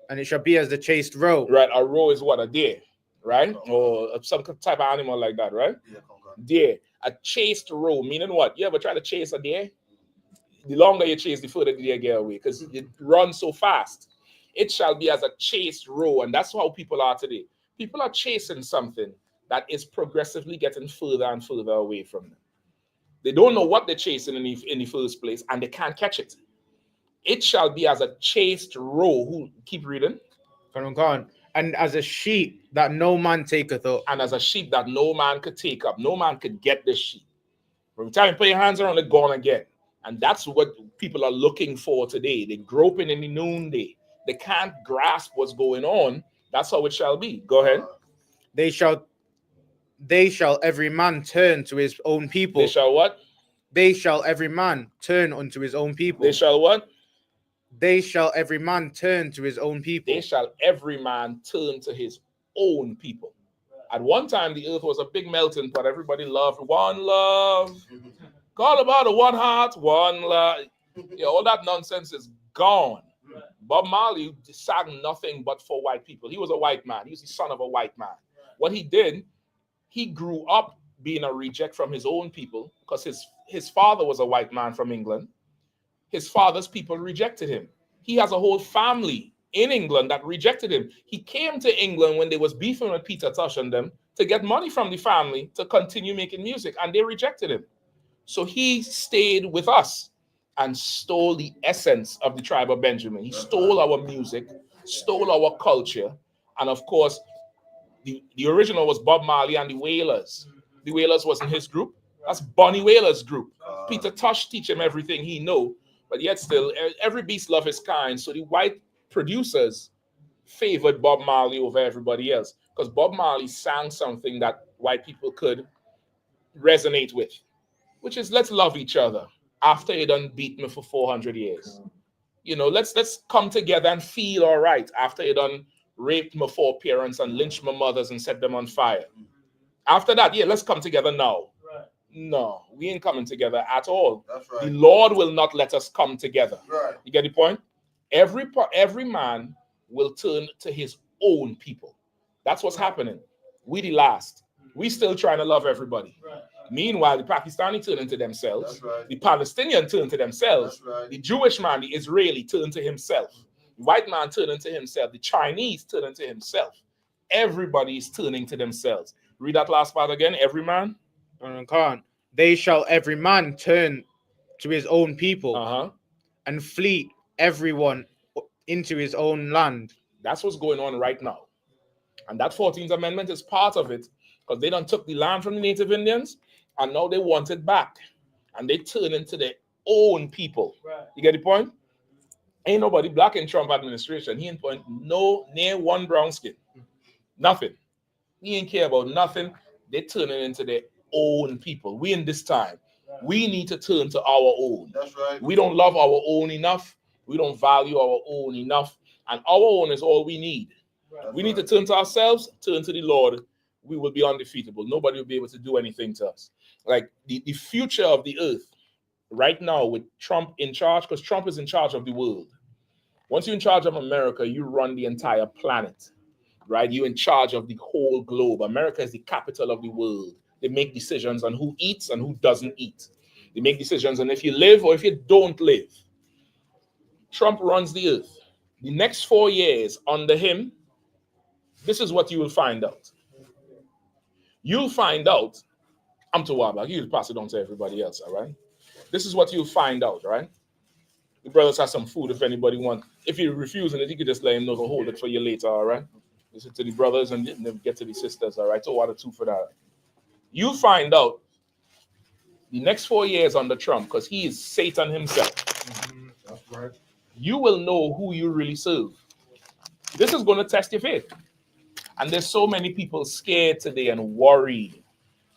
And it shall be as the chaste roe. Right. A roe is what? A deer. Right? Or some type of animal like that, right? Yeah, deer. A chaste roe, meaning what? You ever try to chase a deer? The longer you chase, the further the deer get away because it runs so fast. It shall be as a chaste roe, and that's how people are today. People are chasing something that is progressively getting further and further away from them. They don't know what they're chasing in the first place, and they can't catch it. It shall be as a chaste roe. Who keep reading? And as a sheep that no man taketh up. And as a sheep that no man could take up. No man could get this sheep. From the time you put your hands around it, gone again. And that's what people are looking for today. They're groping in the noonday. They can't grasp what's going on. That's how it shall be. Go ahead. They shall every man turn to his own people. They shall what? They shall every man turn unto his own people. They shall what? They shall every man turn to his own people. They shall every man turn to his own people. At one time, the earth was a big melting pot. Everybody loved one love. Call about a one heart, one love. Yeah, all that nonsense is gone. Bob Marley sang nothing but for white people. He was a white man. He was the son of a white man. What he did, he grew up being a reject from his own people because his father was a white man from England. His father's people rejected him. He has a whole family in England that rejected him. He came to England when they was beefing with Peter Tosh and them to get money from the family to continue making music, and they rejected him. So he stayed with us and stole the essence of the tribe of Benjamin. He stole our music, stole our culture, and of course, the original was Bob Marley and the Wailers. The Wailers wasn't his group. That's Bonnie Wailer's group. Peter Tosh teach him everything he know. But yet still, every beast love his kind. So the white producers favored Bob Marley over everybody else because Bob Marley sang something that white people could resonate with, which is let's love each other after you done beat me for 400 years. You know, let's come together and feel all right after you done raped my 4 parents and lynched my mothers and set them on fire. After that, yeah, let's come together now. Right. No, we ain't coming together at all. That's right. The Lord will not let us come together. Right. You get the point? Every man will turn to his own people. That's what's happening. We the last. We still trying to love everybody. Right. Meanwhile, the Pakistani turn into themselves. That's right. The Palestinian turn to themselves. That's right. The Jewish man, the Israeli, turn to himself. The white man turn into himself. The Chinese turn into himself. Everybody is turning to themselves. Read that last part again. Every man. They shall every man turn to his own people Uh-huh. and flee everyone into his own land. That's what's going on right now. And that 14th Amendment is part of it, because they done took the land from the Native Indians and now they want it back. And they turn into their own people. Right. You get the point? Ain't nobody black in Trump administration. He ain't point near one brown skin. Nothing. He ain't care about nothing. They turn it into their own people. We in this time, we need to turn to our own. That's right. We don't love our own enough. We don't value our own enough. And our own is all we need. That's We need to turn to ourselves, turn to the Lord. We will be undefeatable. Nobody will be able to do anything to us. Like the future of the earth right now with Trump in charge, because Trump is in charge of the world. Once you're in charge of America, you run the entire planet, right? You're in charge of the whole globe. America is the capital of the world. They make decisions on who eats and who doesn't eat. They make decisions on if you live or if you don't live. Trump runs the earth. The next 4 years under him, this is what you will find out. You'll find out, I'm to Wabak, you'll pass it on to everybody else, all right? This is what you'll find out, right? The brothers have some food if anybody wants. If you're refusing it, you can just let him know to hold it for you later, all right? Listen to the brothers and then get to the sisters, all right? So what a two for that. You'll find out the next 4 years under Trump, because he is Satan himself. That's right. You will know who you really serve. This is going to test your faith. And there's so many people scared today and worried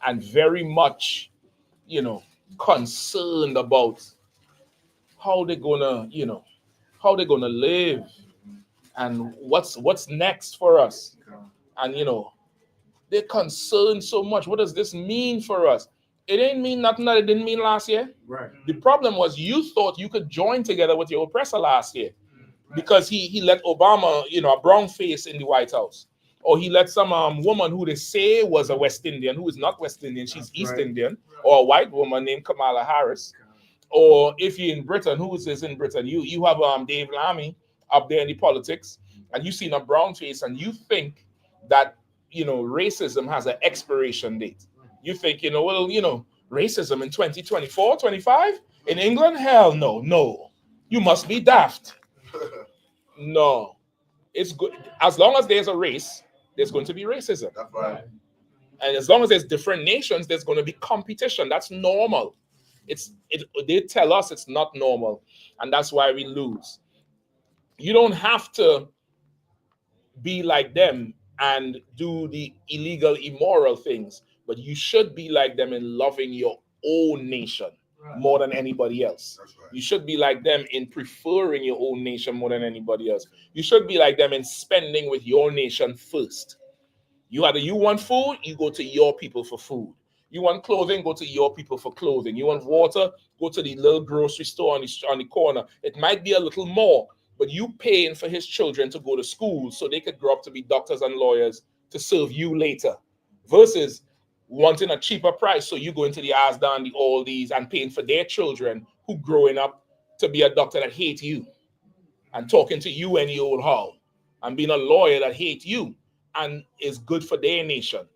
and very much, concerned about how they're gonna, how they're gonna live and what's next for us. And they're concerned so much. What does this mean for us? It ain't mean nothing that it didn't mean last year. Right. The problem was you thought you could join together with your oppressor last year because he let Obama, a brown face in the White House. Or he let some woman who they say was a West Indian, who is not West Indian, she's East Indian, or a white woman named Kamala Harris. Or if you're in Britain, who is this in Britain? You have Dave Lamy up there in the politics, and you seen a brown face, and you think that racism has an expiration date. You think, racism in 2024, 25 in England? Hell no. You must be daft. No. It's good. As long as there's a race, there's going to be racism. That's right. And as long as there's different nations, there's going to be competition. That's normal. They tell us it's not normal, and that's why we lose. You don't have to be like them and do the illegal, immoral things, but you should be like them in loving your own nation more than anybody else. That's right. You should be like them in preferring your own nation more than anybody else. You should be like them in spending with your nation first. You want food, you go to your people for food. You want clothing, go to your people for clothing. You want water, go to the little grocery store on the corner. It might be a little more, but you paying for his children to go to school so they could grow up to be doctors and lawyers to serve you later, versus wanting a cheaper price, so you go into the Asda and the Aldi's and paying for their children who growing up to be a doctor that hate you and talking to you any old how, and being a lawyer that hate you and is good for their nation.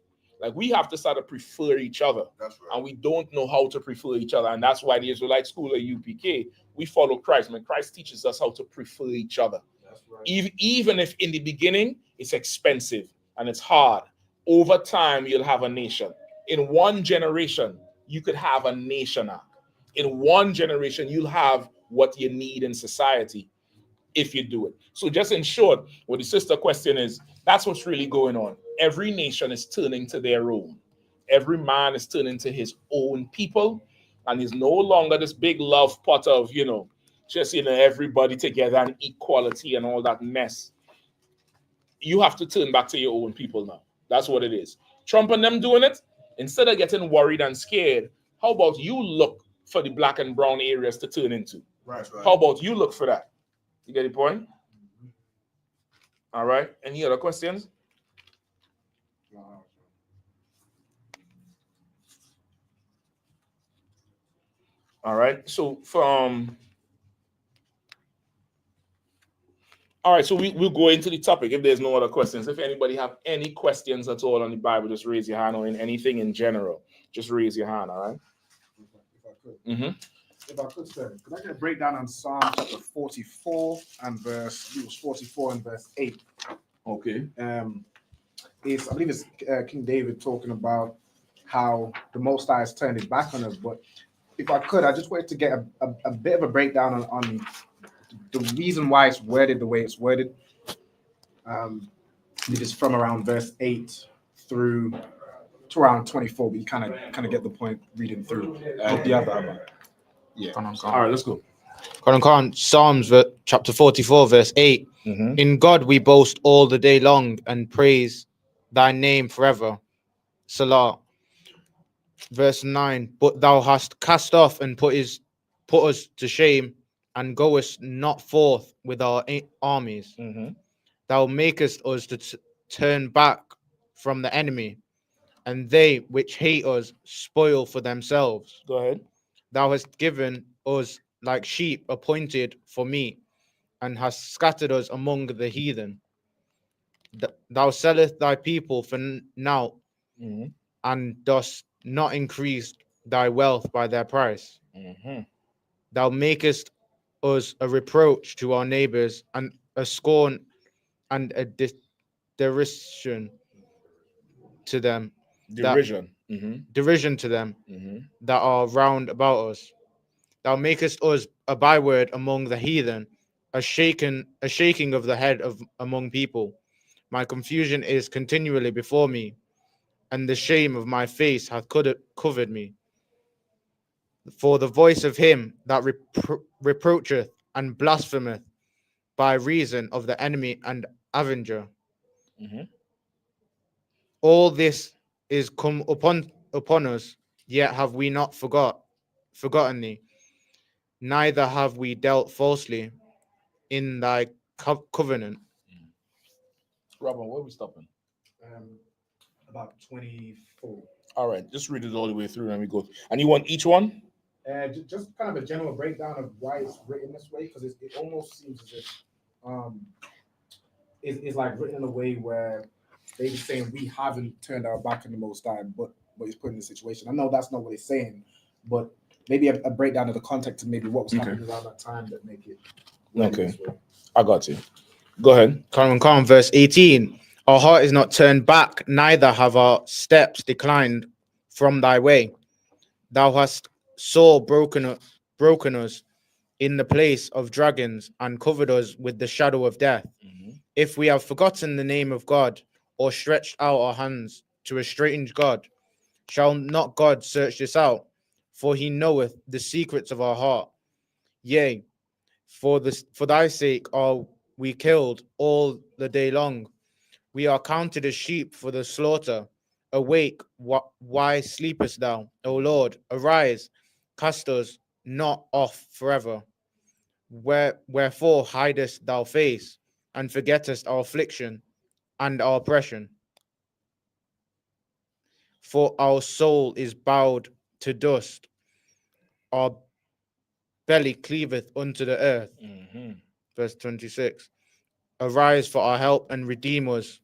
Like, we have to start to prefer each other. That's right. And we don't know how to prefer each other. And that's why the Israelite school at I.S.U.P.K, we follow Christ. Christ teaches us how to prefer each other. That's right. Even if in the beginning it's expensive and it's hard, over time you'll have a nation. In one generation, you could have a nation now. In one generation, you'll have what you need in society if you do it. So just in short, what the sister question is, that's what's really going on. Every nation is turning to their own. Every man is turning to his own people, and is no longer this big love pot of, just everybody together and equality and all that mess. You have to turn back to your own people now. That's what it is. Trump and them doing it, instead of getting worried and scared, how about you look for the black and brown areas to turn into? Right. How about you look for that? You get the point? All right. Any other questions? All right. So all right, so we'll go into the topic if there's no other questions. If anybody have any questions at all on the Bible, just raise your hand, or in anything in general, just raise your hand, all right? If I could. If I could, sir, could I get a breakdown on Psalm chapter 44 and verse 8? Okay. I believe it's King David talking about how the Most High has turned his back on us. But if I could, I just wanted to get a bit of a breakdown on the reason why it's worded the way it's worded. It is from around verse 8 through to around 24, but you kind of get the point reading through the other. Yeah. All right, let's go. Psalms chapter 44, verse 8. In God we boast all the day long and praise thy name forever. Salah. Verse 9. But thou hast cast off and put us to shame, and goest not forth with our armies. Thou makest us to turn back from the enemy, and they which hate us spoil for themselves. Go ahead. Thou hast given us like sheep appointed for meat, and hast scattered us among the heathen. Thou sellest thy people for naught, and dost not increase thy wealth by their price. Thou makest us a reproach to our neighbors, and a scorn and a derision to them. Derision to them that are round about us. Thou makest us a byword among the heathen, a shaking of the head among people. My confusion is continually before me, and the shame of my face hath covered me. For the voice of him that reproacheth and blasphemeth by reason of the enemy and avenger. All this is come upon us, yet have we not forgotten thee, neither have we dealt falsely in thy covenant. Robin, where are we stopping? About 24. All right, just read it all the way through and we go. And you want each one? Just kind of a general breakdown of why it's written this way, because it almost seems as if it's like written in a way where they're saying we haven't turned our back on the Most High, but he's put in the situation. I know that's not what he's saying, but maybe a breakdown of the context of maybe what was happening around that time that make it. Okay, I got you. Go ahead. Come, verse 18. Our heart is not turned back, neither have our steps declined from thy way. Thou hast sore broken us in the place of dragons, and covered us with the shadow of death. If we have forgotten the name of God, or stretched out our hands to a strange God, shall not God search this out? For he knoweth the secrets of our heart. Yea, for thy sake are we killed all the day long. We are counted as sheep for the slaughter. Awake, why sleepest thou, O Lord? Arise, cast us not off forever. Wherefore hidest thou face, and forgettest our affliction and our oppression? For our soul is bowed to dust, our belly cleaveth unto the earth. Verse 26. Arise for our help and redeem us,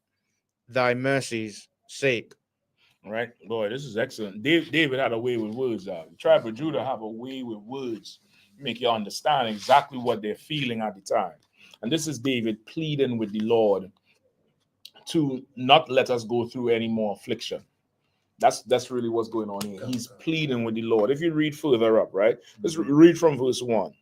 thy mercy's sake. All right, boy, this is excellent. David had a way with words. The tribe of Judah have a way with words, make you understand exactly what they're feeling at the time. And this is David pleading with the Lord to not let us go through any more affliction. That's really what's going on here. He's pleading with the Lord. If you read further up, right? Let's read from verse 1.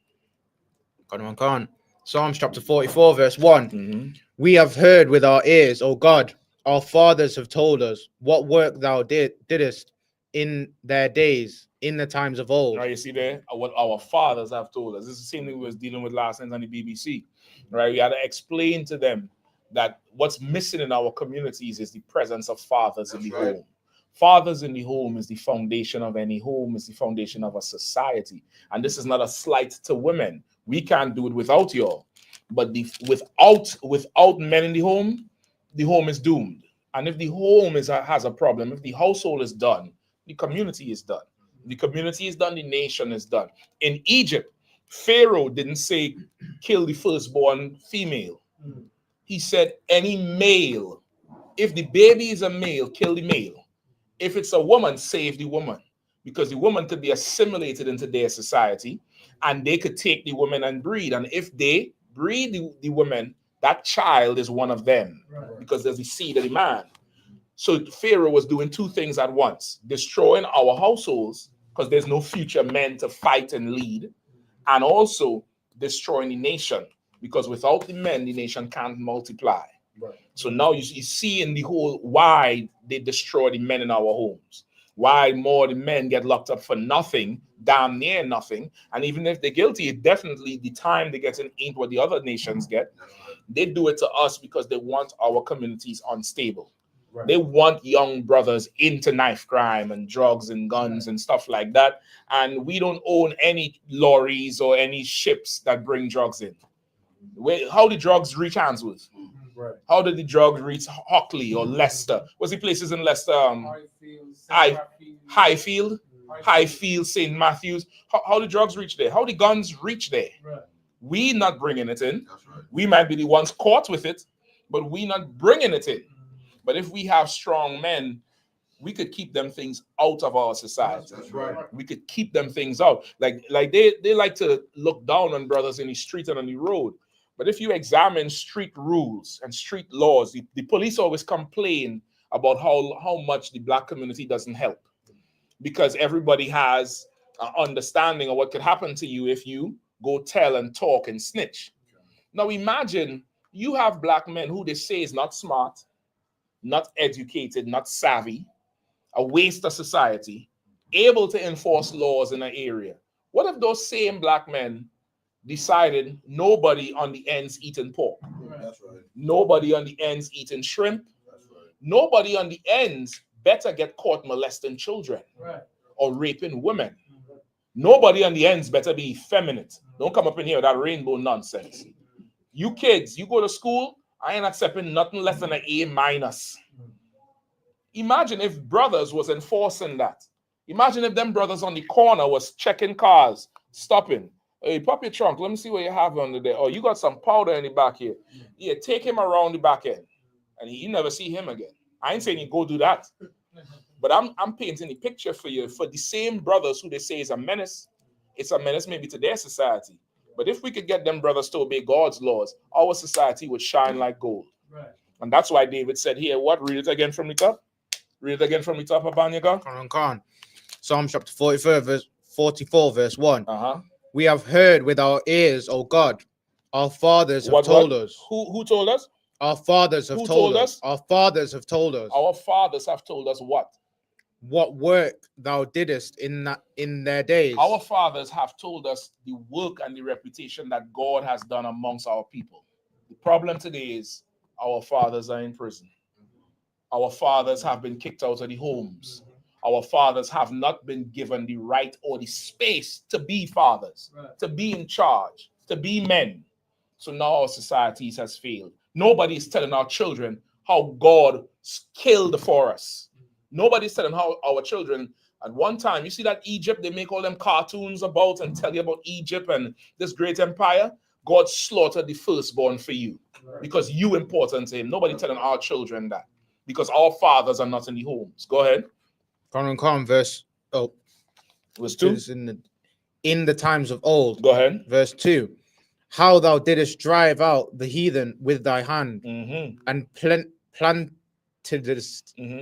Psalms chapter 44, verse 1. We have heard with our ears, O God, our fathers have told us what work thou didst in their days in the times of old. Right, you see there what our fathers have told us. This is the same thing we was dealing with last night on the BBC. Right, we had to explain to them that what's missing in our communities is the presence of fathers in the home. Fathers in the home is the foundation of any home, is the foundation of a society. And this is not a slight to women. We can't do it without y'all. But without men in the home is doomed. And if the home has a problem, if the household is done, the community is done. The community is done, the nation is done. In Egypt, Pharaoh didn't say kill the firstborn female. He said any male. If the baby is a male, kill the male. If it's a woman, save the woman. Because the woman could be assimilated into their society and they could take the woman and breed. And if they breed the woman, that child is one of them. Because there's the seed of the man. So Pharaoh was doing two things at once. Destroying our households, because there's no future men to fight and lead. And also destroying the nation. Because without the men, the nation can't multiply. So now you see in the whole why they destroy the men in our homes. Why more the men get locked up for nothing, damn near nothing. And even if they're guilty, definitely the time they get in ain't what the other nations get. They do it to us because they want our communities unstable. They want young brothers into knife crime and drugs and guns and stuff like that. And we don't own any lorries or any ships that bring drugs in. How the drugs reach Handsworth? How did the drugs reach Hockley or Leicester? What's the places in Leicester? Highfield, St. Matthews. How the drugs reach there? How the guns reach there? We not bringing it in. We might be the ones caught with it, but we not bringing it in. But if we have strong men, we could keep them things out of our society. We could keep them things out. Like they like to look down on brothers in the street and on the road. But if you examine street rules and street laws, the police always complain about how much the black community doesn't help. Because everybody has an understanding of what could happen to you if you go tell and talk and snitch. Now imagine you have black men who they say is not smart, not educated, not savvy, a waste of society, able to enforce laws in an area. What if those same black men decided nobody on the ends eating pork? Nobody on the ends eating shrimp? Nobody on the ends better get caught molesting children or raping women. Nobody on the ends better be effeminate. Don't come up in here with that rainbow nonsense. You kids, you go to school, I ain't accepting nothing less than an A-. Imagine if brothers was enforcing that. Imagine if them brothers on the corner was checking cars, stopping. Hey, pop your trunk. Let me see what you have under there. Oh, you got some powder in the back here. Yeah, take him around the back end. And you never see him again. I ain't saying you go do that. But I'm painting the picture for you for the same brothers who they say is a menace. It's a menace maybe to their society. But if we could get them brothers to obey God's laws, our society would shine like gold. And that's why David said here, what? Read it again from the top. Read it again from the top, Abanya. Psalm chapter 44, verse 1. We have heard with our ears, O God. Our fathers have told us. Who told us? Our fathers have told us. Our fathers have told us. Our fathers have told us what? What work thou didst in their days. Our fathers have told us the work and the reputation that God has done amongst our people. The problem today is our fathers are in prison. Our fathers have been kicked out of the homes. Our fathers have not been given the right or the space to be fathers, to be in charge, to be men. So now our societies has failed. Nobody is telling our children how God killed for us. Nobody's telling how our children, at one time, you see that Egypt, they make all them cartoons about and tell you about Egypt and this great empire. God slaughtered the firstborn for you because you important to him. Nobody telling our children that because our fathers are not in the homes. Go ahead. Verse 2. In the times of old. Go ahead. Verse 2. How thou didst drive out the heathen with thy hand and plantedst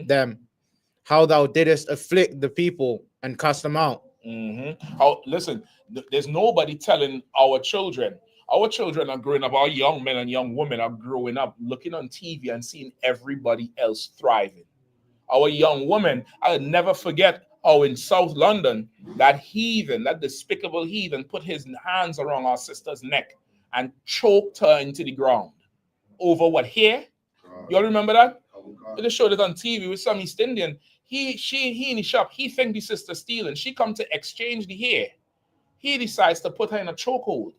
them. How thou didst afflict the people and cast them out. Listen, there's nobody telling our children. Our children are growing up, our young men and young women are growing up looking on TV and seeing everybody else thriving. Our young women, I'll never forget how in South London, that heathen, that despicable heathen, put his hands around our sister's neck and choked her into the ground. Over what, hair? You all remember that? They just showed it on TV with some East Indian. He in the shop, he think the sister stealing. She come to exchange the hair. He decides to put her in a chokehold.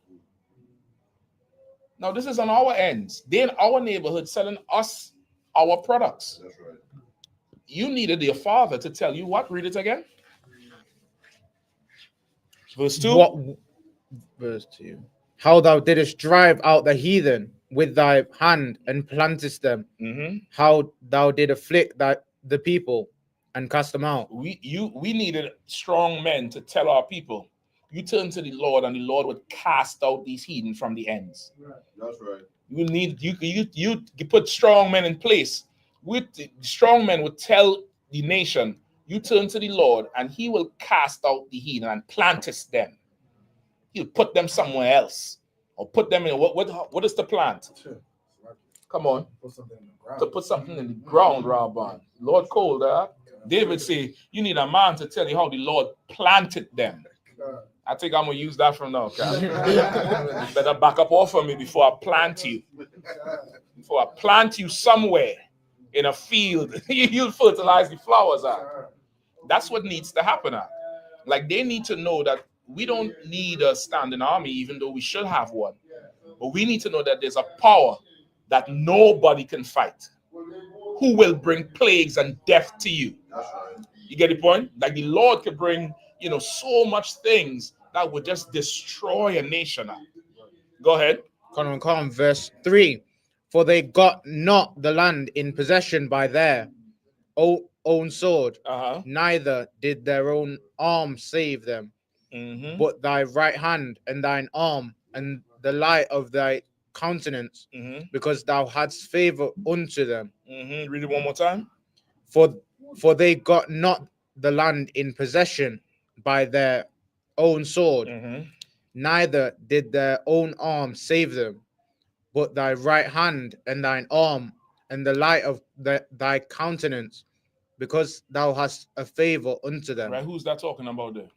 Now, this is on our ends. They in our neighborhood selling us our products. That's right. You needed your father to tell you what? Read it again. Verse 2. What? Verse 2. How thou didst drive out the heathen with thy hand and plantest them. How thou did afflict the people and cast them out. We needed strong men to tell our people, you turn to the Lord and the Lord would cast out these heathen from the ends. Right. That's right. You put strong men in place. With the strong men would tell the nation, you turn to the Lord and he will cast out the heathen and plantest them. He'll put them somewhere else. Or put them in what is the plant? Come on. To put something in the ground, Rabban. Lord called that. David say, you need a man to tell you how the Lord planted them. I think I'm going to use that from now. Okay? Better back up off of me before I plant you. Before I plant you somewhere in a field, you'll fertilize the flowers out. That's what needs to happen. Like, they need to know that we don't need a standing army, even though we should have one. But we need to know that there's a power that nobody can fight, who will bring plagues and death to you. You get the point? Like, the Lord could bring, so much things that would just destroy a nation. Go ahead. Come, verse 3. For they got not the land in possession by their own sword, neither did their own arm save them, but thy right hand and thine arm and the light of thy countenance, because thou hadst favor unto them. Read it one more time. For they got not the land in possession by their own sword, neither did their own arm save them, but thy right hand and thine arm and the light of thy countenance, because thou hast a favor unto them. Right, who's that talking about there?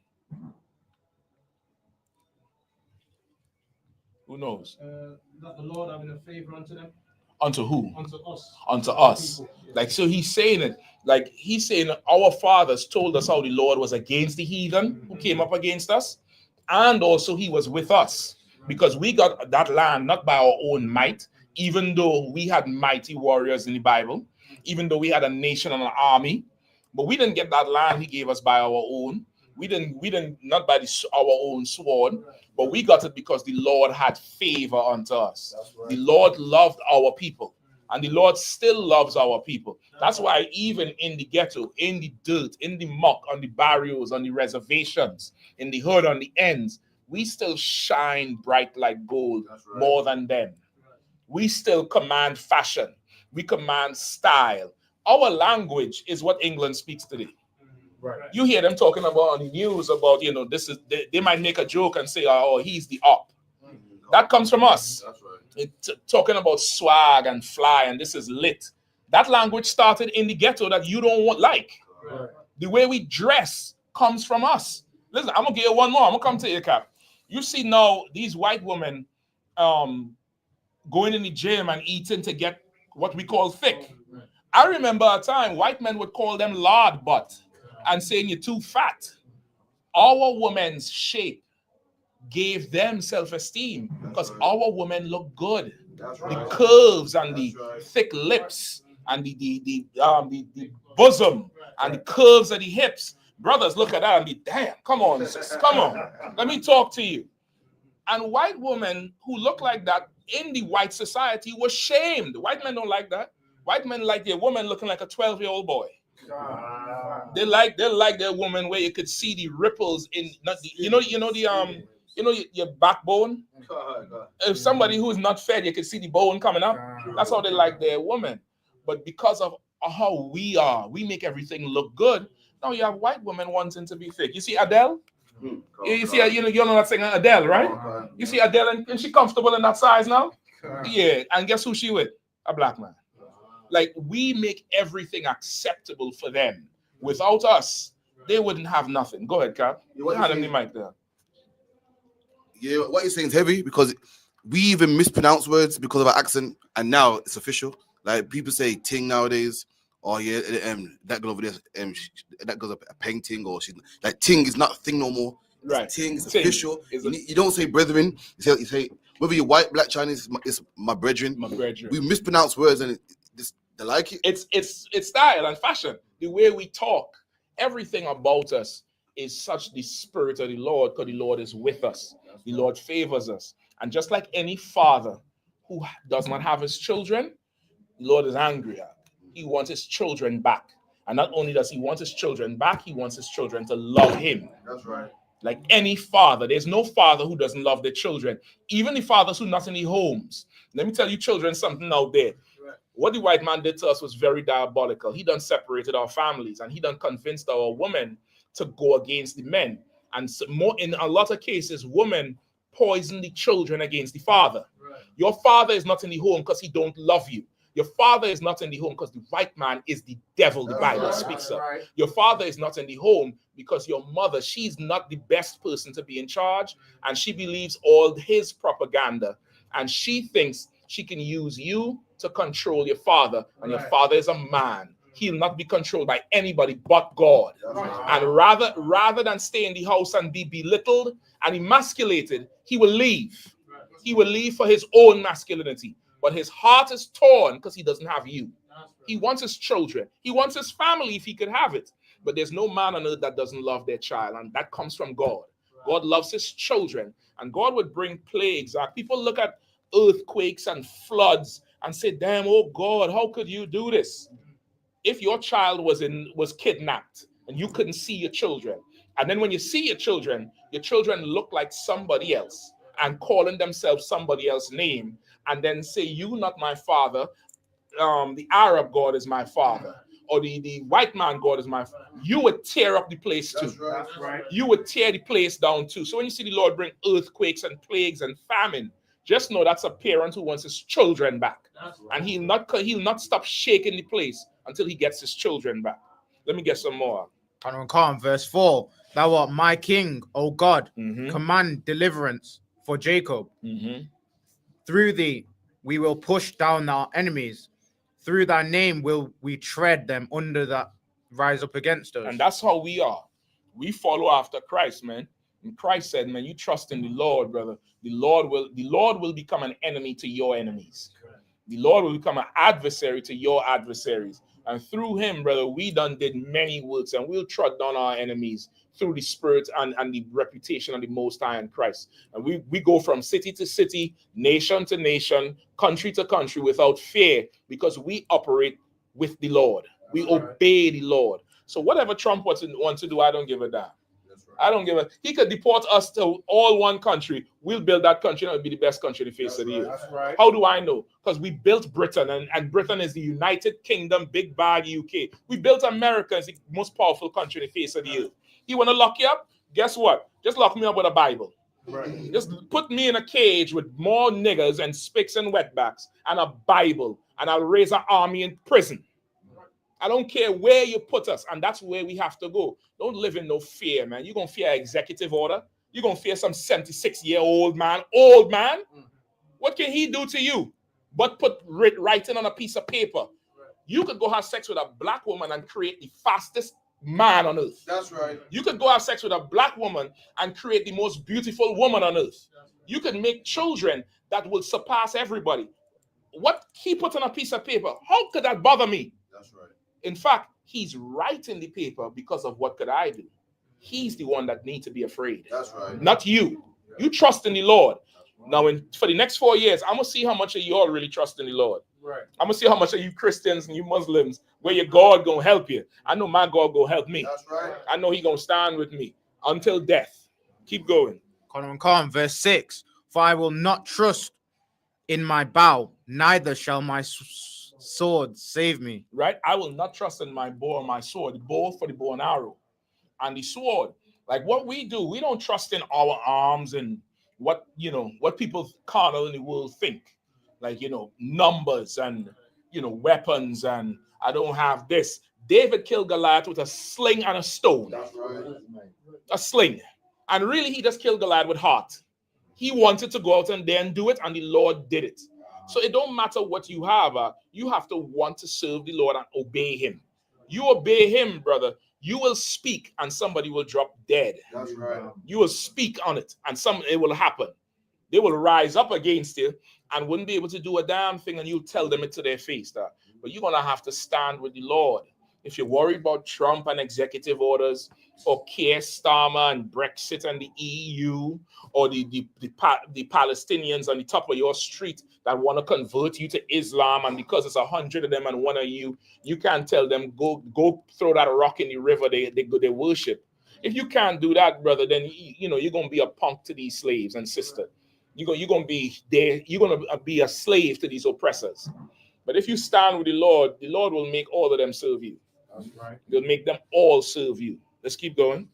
Who knows? That the Lord having a favor unto them. Unto who? Unto us. Unto us. Like, so he's saying it, like he's saying our fathers told us how the Lord was against the heathen who came up against us, and also he was with us, because we got that land not by our own might, even though we had mighty warriors in the Bible, even though we had a nation and an army, but we didn't get that land he gave us by our own. We didn't not by our own sword, but we got it because the Lord had favor unto us. Right. The Lord loved our people, and the Lord still loves our people. That's why even in the ghetto, in the dirt, in the muck, on the barrios, on the reservations, in the hood, on the ends, we still shine bright like gold more than them. We still command fashion. We command style. Our language is what England speaks today. Right. You hear them talking about on the news about, this is they might make a joke and say, oh, he's the up. That comes from us. That's right. Talking about swag and fly and this is lit. That language started in the ghetto that you don't like. Right. The way we dress comes from us. Listen, I'm gonna give you one more. I'm gonna come to you, Cap. You see now these white women going in the gym and eating to get what we call thick. Right. I remember a time white men would call them lard butt and saying you're too fat. Our women's shape gave them self-esteem because our women look good. Right. The curves and the thick lips and the bosom and the curves of the hips. Brothers, look at that and be damn. Come on, sis, come on. Let me talk to you. And white women who look like that in the white society were shamed. White men don't like that. White men like their woman looking like a 12-year-old boy. They like their woman where you could see the ripples in your backbone. If somebody who is not fed, you can see the bone coming up. That's how they like their woman. But because of how we are, we make everything look good. Now you have white women wanting to be thick. You see Adele? You see, you know that singer Adele, right? You see Adele, and she comfortable in that size now? Yeah, and guess who she with? A black man. Like, we make everything acceptable for them. Without us, they wouldn't have nothing. Go ahead, Cap. You hand him the mic there. Yeah, what you're saying is heavy because we even mispronounce words because of our accent, and now it's official. Like people say ting nowadays. Oh yeah, that girl over there, that goes up a painting, or she's like ting is not a thing no more. Right, ting is ting official. You don't say brethren. You say whether you're white, black, Chinese, it's my brethren. My brethren. We mispronounce words, and they like it. It's style and fashion. The way we talk, everything about us is such the spirit of the Lord, because the Lord is with us. The Lord favors us, and just like any father who does not have his children, the Lord is angry at. He wants his children back. And not only does he want his children back, he wants his children to love him. That's right. Like any father, there's no father who doesn't love their children. Even the fathers who not in the homes. Let me tell you children something out there. What the white man did to us was very diabolical. He done separated our families, and he done convinced our women to go against the men. And so more in a lot of cases, women poison the children against the father. Right. Your father is not in the home because he don't love you. Your father is not in the home because the white man is the devil, the Bible speaks of. Right. Your father is not in the home because your mother, she's not the best person to be in charge, and she believes all his propaganda, and she thinks she can use you to control your father, and your father is a man. He'll not be controlled by anybody but God. And rather than stay in the house and be belittled and emasculated, he will leave. He will leave for his own masculinity. But his heart is torn because he doesn't have you. He wants his children. He wants his family if he could have it. But there's no man on earth that doesn't love their child, and that comes from God. God loves his children, and God would bring plagues. People look at earthquakes and floods and say, damn, oh God, how could you do this? If your child was kidnapped and you couldn't see your children, and then when you see your children look like somebody else and calling themselves somebody else's name, and then say, you not my father, the Arab God is my father, or the white man God is my father, you would tear up the place too. That's right. You would tear the place down too. So when you see the Lord bring earthquakes and plagues and famine, just know that's a parent who wants his children back. Right. And he'll not stop shaking the place until he gets his children back. Let me get some more. Verse 4. Thou art my king, O God. Command deliverance for Jacob. Through thee we will push down our enemies. Through thy name will we tread them under that rise up against us. And that's how we are. We follow after Christ, man. And Christ said, man, you trust in the Lord, brother. The Lord will become an enemy to your enemies. The Lord will become an adversary to your adversaries. And through him, brother, we done did many works, and we'll trod down our enemies through the spirit and the reputation of the Most High in Christ. And we go from city to city, nation to nation, country to country without fear, because we operate with the Lord. We obey the Lord. So whatever Trump wants to do, I don't give a damn. I don't give a. He could deport us to all one country. We'll build that country, and it'll be the best country in the face of the earth. Right. How do I know? Because we built Britain, and Britain is the United Kingdom, big bag UK. We built America as the most powerful country in the face of the earth. You want to lock you up? Guess what? Just lock me up with a Bible. Right. Just put me in a cage with more niggers and spicks and wetbacks and a Bible, and I'll raise an army in prison. I don't care where you put us, and that's where we have to go. Don't live in no fear, man. You're going to fear executive order. You're going to fear some 76-year-old man. Old man? What can he do to you but put writing on a piece of paper? You could go have sex with a black woman and create the fastest man on earth. That's right. You could go have sex with a black woman and create the most beautiful woman on earth. You could make children that will surpass everybody. What he put on a piece of paper, how could that bother me? That's right. In fact, he's writing the paper because of what could I do. He's the one that needs to be afraid. That's right. Not you. You trust in the Lord. Now, for the next 4 years, I'm going to see how much of you all really trust in the Lord. Right. I'm going to see how much of you Christians and you Muslims, where your God going to help you. I know my God going to help me. That's right. I know he going to stand with me until death. Keep going. Verse 6. For I will not trust in my bow, neither shall my sword save me. Right? I will not trust in my bow or my sword. The bow for the bow and arrow. And the sword. Like what we do, we don't trust in our arms and what people carnal in the world think. Like, numbers and, weapons and I don't have this. David killed Goliath with a sling and a stone. That's right. A sling. And really, he just killed Goliath with heart. He wanted to go out and then do it, and the Lord did it. So it don't matter what you have. You have to want to serve the Lord and obey him. You obey him, brother. You will speak, and somebody will drop dead. That's right. You will speak on it, and it will happen. They will rise up against you and wouldn't be able to do a damn thing, and you tell them it to their face. But you're going to have to stand with the Lord. If you're worried about Trump and executive orders, or Keir Starmer and Brexit and the EU, or the Palestinians on the top of your street that want to convert you to Islam, and because it's 100 of them and one of you can't tell them, go throw that rock in the river they worship. If you can't do that, brother, then you're going to be a punk to these slaves and sisters. You're going to be there. You're going to be a slave to these oppressors. But if you stand with the Lord will make all of them serve you. That's right. He'll make them all serve you. Let's keep going.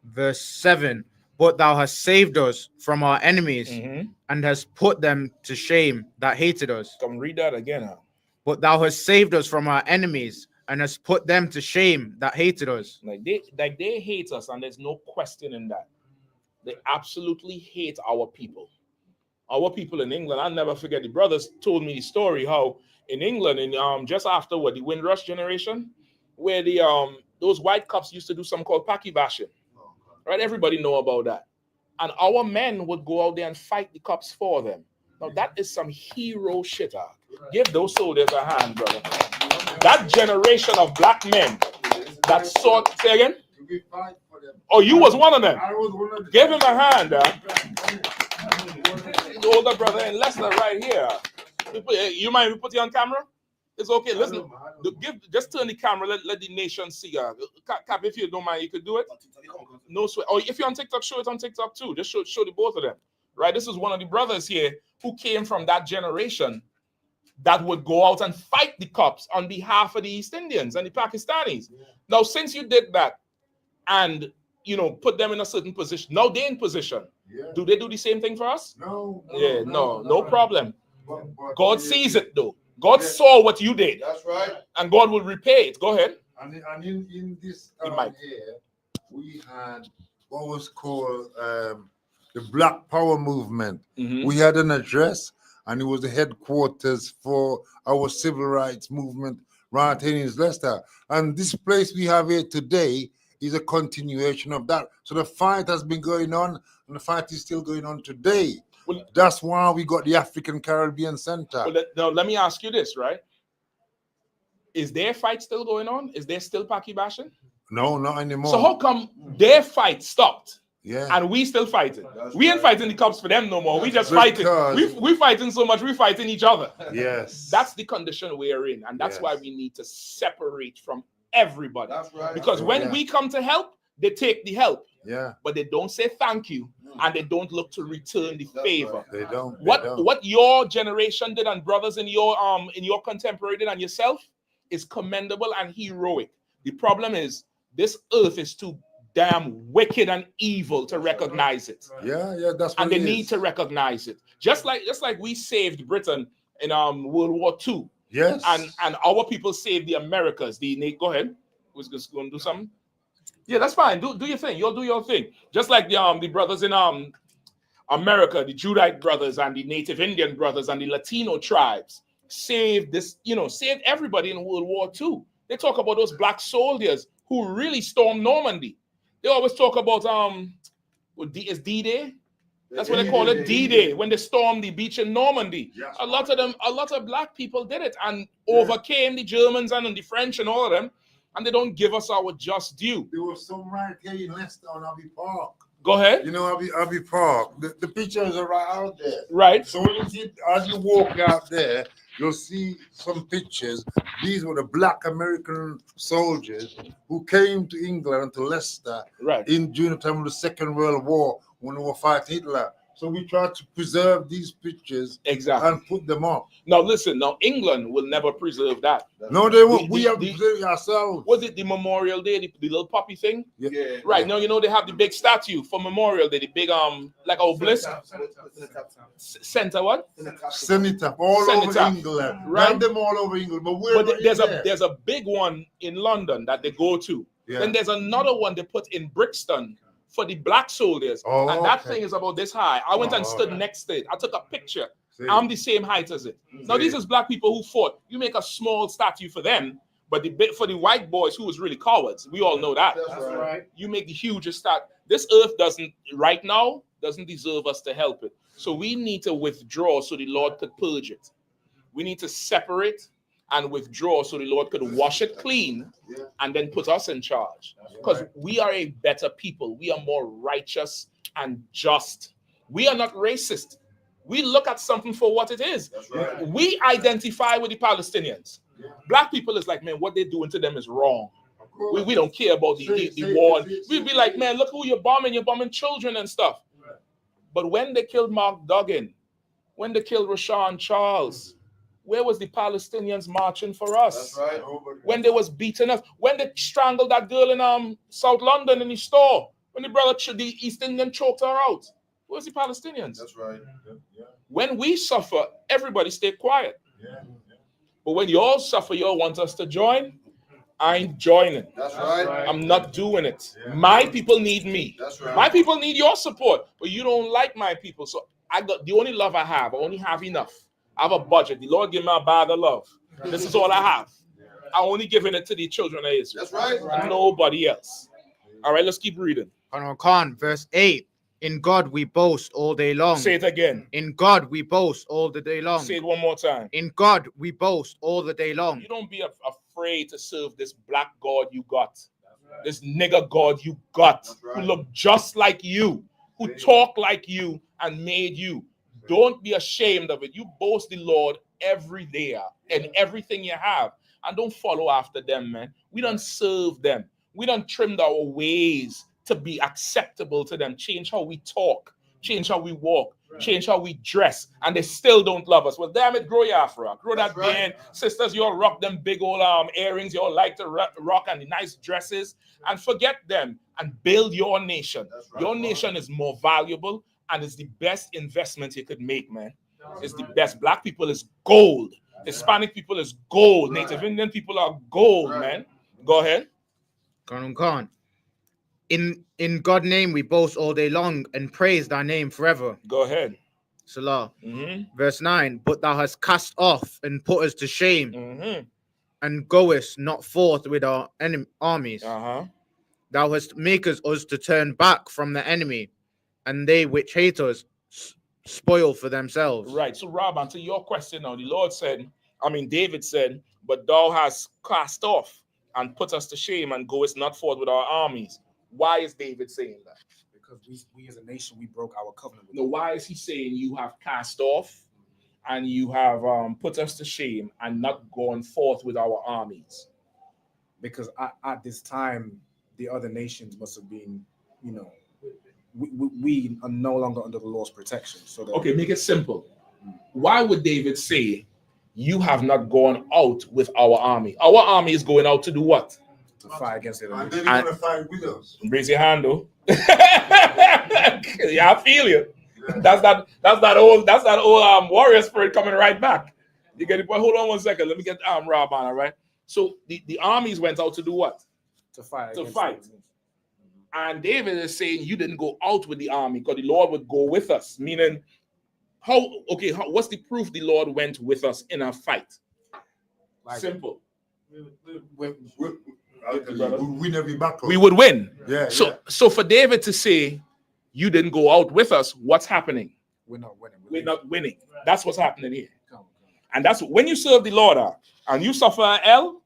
Verse 7. But thou hast saved us from our enemies and hast put them to shame that hated us. Come read that again. Huh? But thou hast saved us from our enemies and hast put them to shame that hated us. Like they hate us, and there's no question in that. They absolutely hate our people. Our people in England, I'll never forget, the brothers told me the story how in England, just after the Windrush generation, where those white cops used to do something called packy bashing. Right? Everybody know about that. And our men would go out there and fight the cops for them. Now that is some hero shit. Give those soldiers a hand, brother. That generation of black men that sought, say again? Oh, you was one of them. I was one of them. Give him a hand. The older brother in Leicester right here. You mind if we put you on camera? It's okay. Listen, just turn the camera. Let the nation see. Cap, if you don't mind, you could do it. No sweat. Or if you're on TikTok, show it on TikTok too. Just show the both of them. Right? This is one of the brothers here who came from that generation that would go out and fight the cops on behalf of the East Indians and the Pakistanis. Yeah. Now, since you did that and put them in a certain position, now they're in position. Yeah. Do they do the same thing for us? No. No problem. But God sees it though. God saw what you did. That's right. And God will repay it. Go ahead. And in this here, we had what was called the Black Power Movement. Mm-hmm. We had an address, and it was the headquarters for our civil rights movement right here in Leicester. And this place we have here today is a continuation of that. So the fight has been going on, and the fight is still going on today. Well, that's why we got the African Caribbean Center. Well, now let me ask you this, right? Is their fight still going on? Is there still Paki bashing? No, not anymore. So how come their fight stopped? Yeah. And we still fighting? We ain't fighting the cops for them no more. We just fighting. We fighting so much, we fighting each other. Yes. That's the condition we're in. And that's why we need to separate from everybody. That's right. Because when we come to help, they take the help. Yeah. But they don't say thank you, and they don't look to return the favor. Right. They don't. What your generation did and brothers in your contemporary did and yourself is commendable and heroic. The problem is this earth is too damn wicked and evil to recognize it. Yeah, that's what and they need to recognize it. Just like we saved Britain in World War II. Yes. And our people saved the Americas. Go ahead. Who's just going to do something? Yeah, that's fine. Do your thing. You'll do your thing. Just like the brothers in America, the Judite brothers and the Native Indian brothers and the Latino tribes saved everybody in World War II. They talk about those black soldiers who really stormed Normandy. They always talk about is D-Day? That's what they call it, D-Day, when they stormed the beach in Normandy. Yes. A lot of black people did it and overcame the Germans and the French and all of them. And they don't give us our just due. There was some right here in Leicester on Abbey Park. Go ahead. You know Abbey Park. The pictures are right out there. Right. So when you see, as you walk out there, you'll see some pictures. These were the black American soldiers who came to England, to Leicester, during the time of the Second World War when they were fighting Hitler. So we try to preserve these pictures exactly and put them up. Now listen, now England will never preserve that. No, they won't. We have to preserve it ourselves. Was it the Memorial Day, the little puppy thing? Yeah. Right, now you know they have the big statue for Memorial Day, the big like obelisk. Center what? Cenotaph all over England. Right? Not them all over England, but there's a big one in London that they go to. Yeah. Then there's another one they put in Brixton for the black soldiers. And that thing is about this high. I went and stood next to it. I took a picture. I'm the same height as it. Now these is black people who fought. You make a small statue for them, but for the white boys who was really cowards, we all know that. That's right. You make the hugest statue. This earth right now doesn't deserve us to help it. So we need to withdraw so the Lord could purge it. We need to separate and withdraw so the Lord could wash it clean and then put us in charge. Because we are a better people. We are more righteous and just. We are not racist. We look at something for what it is. Right. We identify with the Palestinians. Black people is like, man, what they're doing to them is wrong. We don't care about the war. We'd be like, man, look who you're bombing. You're bombing children and stuff. But when they killed Mark Duggan, when they killed Rashawn Charles, where was the Palestinians marching for us? That's right. When they was beating us, when they strangled that girl in South London in the store, when the East Indian choked her out, where's the Palestinians? That's right. When we suffer, everybody stay quiet. But when you all suffer, you all want us to join. I ain't joining. That's right. I'm not doing it. My people need me. That's right. My people need your support, but you don't like my people. So I got the only love I have. I only have enough. I have a budget. The Lord give me a bag of love. This is all I have. I only giving it to the children of Israel. That's right. Nobody else. All right, let's keep reading. Khan, verse 8. In God we boast all day long. Say it again. In God we boast all the day long. Say it one more time. In God we boast all the day long. You don't be afraid to serve this black God you got. This nigger God you got. Who look just like you. Who talk like you and made you. Don't be ashamed of it. You boast the Lord every day and everything you have. And don't follow after them, man. We don't serve them. We don't trim our ways to be acceptable to them. Change how we talk. Change how we walk. Change how we dress. And they still don't love us. Well, damn it, grow your afro. Grow that beard. Sisters, you all rock them big old earrings. You all like to rock and the nice dresses. And forget them and build your nation. Your nation is more valuable and it's the best investment you could make, man. It's the best. Black people is gold. Hispanic people is gold. Native Indian people are gold, man. Go ahead. Khan. In God's name we boast all day long and praise thy name forever. Go ahead. Salah. Verse 9. But thou hast cast off and put us to shame and goest not forth with our armies. Thou hast makest us to turn back from the enemy, and they which hate us spoil for themselves. Right. So, Rob, answer your question now. The Lord said, David said, but thou hast cast off and put us to shame and goest not forth with our armies. Why is David saying that? Because we as a nation, we broke our covenant. No, why is he saying you have cast off and you have put us to shame and not gone forth with our armies? Because at this time, the other nations must have been, we are no longer under the law's protection. So okay, make it simple. Why would David say you have not gone out with our army? Our army is going out to do what? To fight against it. And then you're gonna fight with us. Raise your hand, though. Yeah, I feel you. Yeah. That's that old warrior spirit coming right back. You get it? But hold on one second. Let me get Rob on, all right? So the armies went out to do what? To fight. To fight. And David is saying you didn't go out with the army because the Lord would go with us. Meaning, what's the proof the Lord went with us in a fight? Simple. We win every battle. We would win. Yeah. So for David to say, you didn't go out with us, what's happening? We're not winning. We're not winning. That's what's happening here. And that's when you serve the Lord and you suffer an L,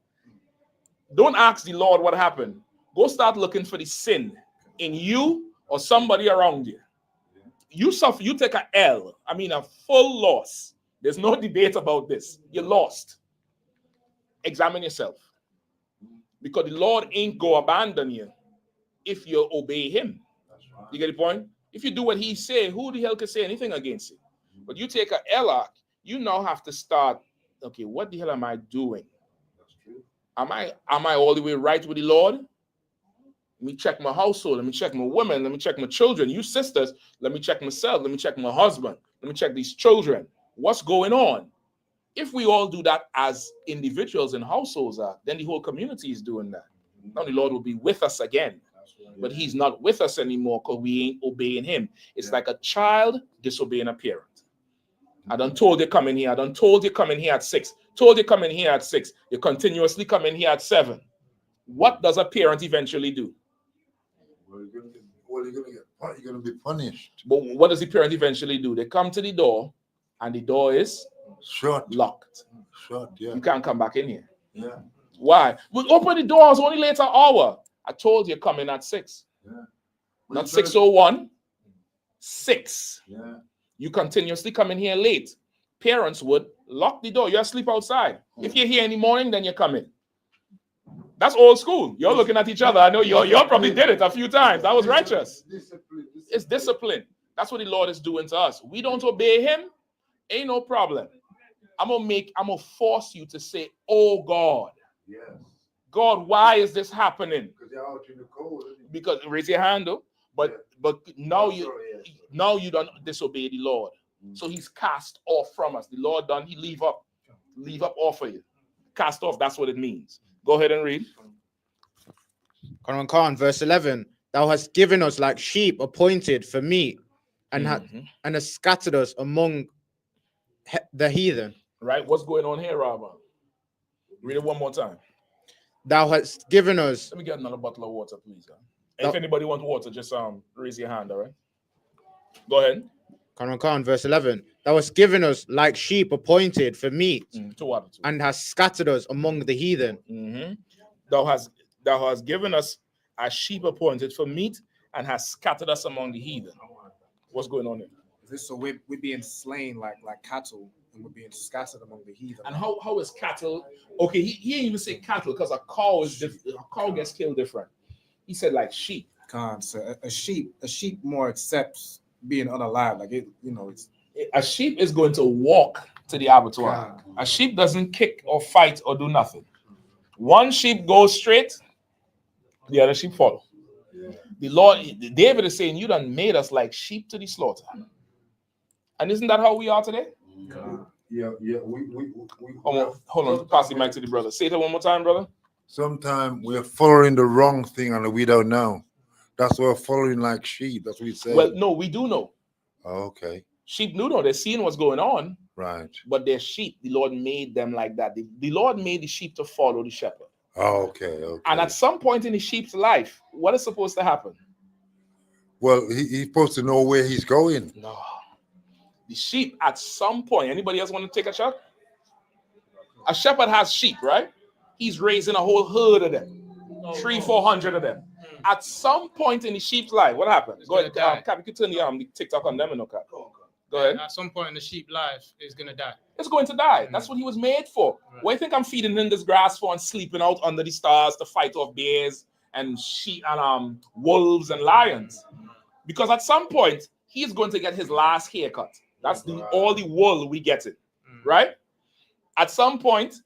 don't ask the Lord what happened. Go start looking for the sin in you or somebody around you. You suffer, you take an L, a full loss. There's no debate about this. You lost. Examine yourself. Because the Lord ain't go abandon you if you obey him. You get the point? If you do what he say, who the hell can say anything against it? But you take a Elak, you now have to start, okay, what the hell am I doing? That's true. Am I all the way right with the Lord? Let me check my household. Let me check my women. Let me check my children. You sisters, let me check myself. Let me check my husband. Let me check these children. What's going on? If we all do that as individuals and households are, then the whole community is doing that. Now the Lord will be with us again. But he's not with us anymore because we ain't obeying him. It's like a child disobeying a parent. I done told you come in here. I done told you come in here at 6. Told you come in here at 6. You continuously come in here at 7. What does a parent eventually do? Well, you're gonna be punished. But what does the parent eventually do? They come to the door and the door is shut, locked. Shut, yeah. You can't come back in here. Yeah. Why? We open the doors only later hour. I told you come in at 6. Yeah. Not 6:01. 6. Yeah. You continuously come in here late. Parents would lock the door. You're asleep outside. If you're here in the morning, then you come in. That's old school. You're looking at each other. I know you probably did it a few times. That was righteous. It's discipline. That's what the Lord is doing to us. We don't obey him, ain't no problem. I'm gonna force you to say, oh God. Yes. God, why is this happening? Because you're out in the cold. Because raise your hand though. But now you don't disobey the Lord. So he's cast off from us. The Lord done, he leave up off of you. Cast off, that's what it means. Go ahead and read. Quran, verse 11. Thou hast given us like sheep appointed for meat, and hast scattered us among the heathen. Right? What's going on here, Rabbi? Read it one more time. Thou hast given us. Let me get another bottle of water, please. If anybody wants water, just raise your hand, all right? Go ahead. Quran, verse 11. Thou hast given us like sheep appointed for meat, and hast scattered us among the heathen. Thou hast given us as sheep appointed for meat, and has scattered us among the heathen. What's going on there? So we're being slain like cattle, and we're being scattered among the heathen. And how is cattle? Okay, he didn't even say cattle because a cow is different. A cow gets killed different. He said like sheep. So a sheep more accepts being unalive. Like it's a sheep is going to walk to the abattoir. A sheep doesn't kick or fight or do nothing. One sheep goes straight, the other sheep follow. The Lord, David is saying, you done made us like sheep to the slaughter. And isn't that how we are today? Yeah. Hold on. Pass the mic to the brother. Say that one more time, brother. Sometimes we're following the wrong thing and we don't know. That's why we're following like sheep. That's what we say. Well, no, we do know. Oh, okay. Sheep do know. They're seeing what's going on. Right. But they're sheep. The Lord made them like that. The Lord made the sheep to follow the shepherd. Oh, okay. And at some point in the sheep's life, what is supposed to happen? Well, he's supposed to know where he's going. No. The sheep at some point, anybody else want to take a shot? A shepherd has sheep, right? He's raising a whole herd of them. 300-400 of them. At some point in the sheep's life, what happens? Go ahead, Cap, you can turn the TikTok on them and no Cap. Go ahead. At some point in the sheep life, it's gonna die. It's going to die. That's what he was made for. Right. What do you think I'm feeding in this grass for and sleeping out under the stars to fight off bears and sheep and wolves and lions? Because at some point he's going to get his last haircut. That's all the wool we get it, right? At some point,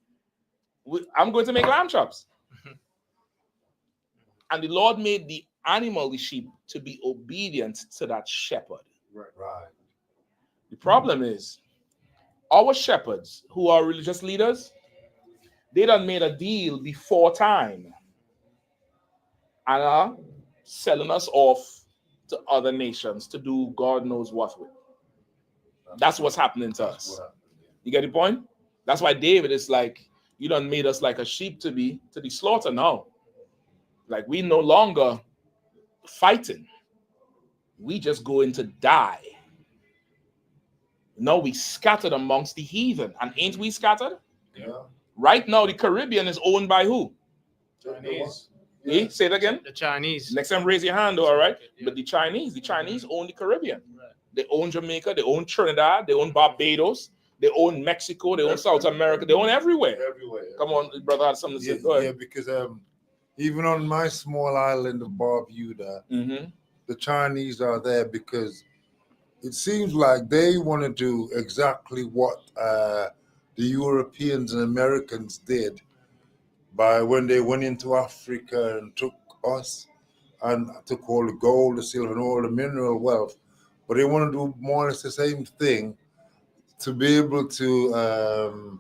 I'm going to make lamb chops. And the Lord made the animal, the sheep, to be obedient to that shepherd. Right. The problem is, our shepherds, who are religious leaders, they done made a deal before time and are selling us off to other nations to do God knows what with. That's what's happening to us. You get the point? That's why David is like, you done made us like a sheep to the slaughter now. Like we no longer fighting. We just going to die. No, we scattered amongst the heathen. And ain't we scattered? Yeah. Right now, the Caribbean is owned by who? Chinese. Yeah. Say it again. The Chinese. Next time, raise your hand, all right? Yeah. But the Chinese own the Caribbean. Right. They own Jamaica, they own Trinidad, they own Barbados, they own Mexico, they own South America, they own everywhere. Come on, brother, had something to say. Go ahead. Yeah, because even on my small island of Barbuda, the Chinese are there because it seems like they want to do exactly what the Europeans and Americans did by when they went into Africa and took us and took all the gold, the silver, and all the mineral wealth. But they want to do more or less the same thing to be able to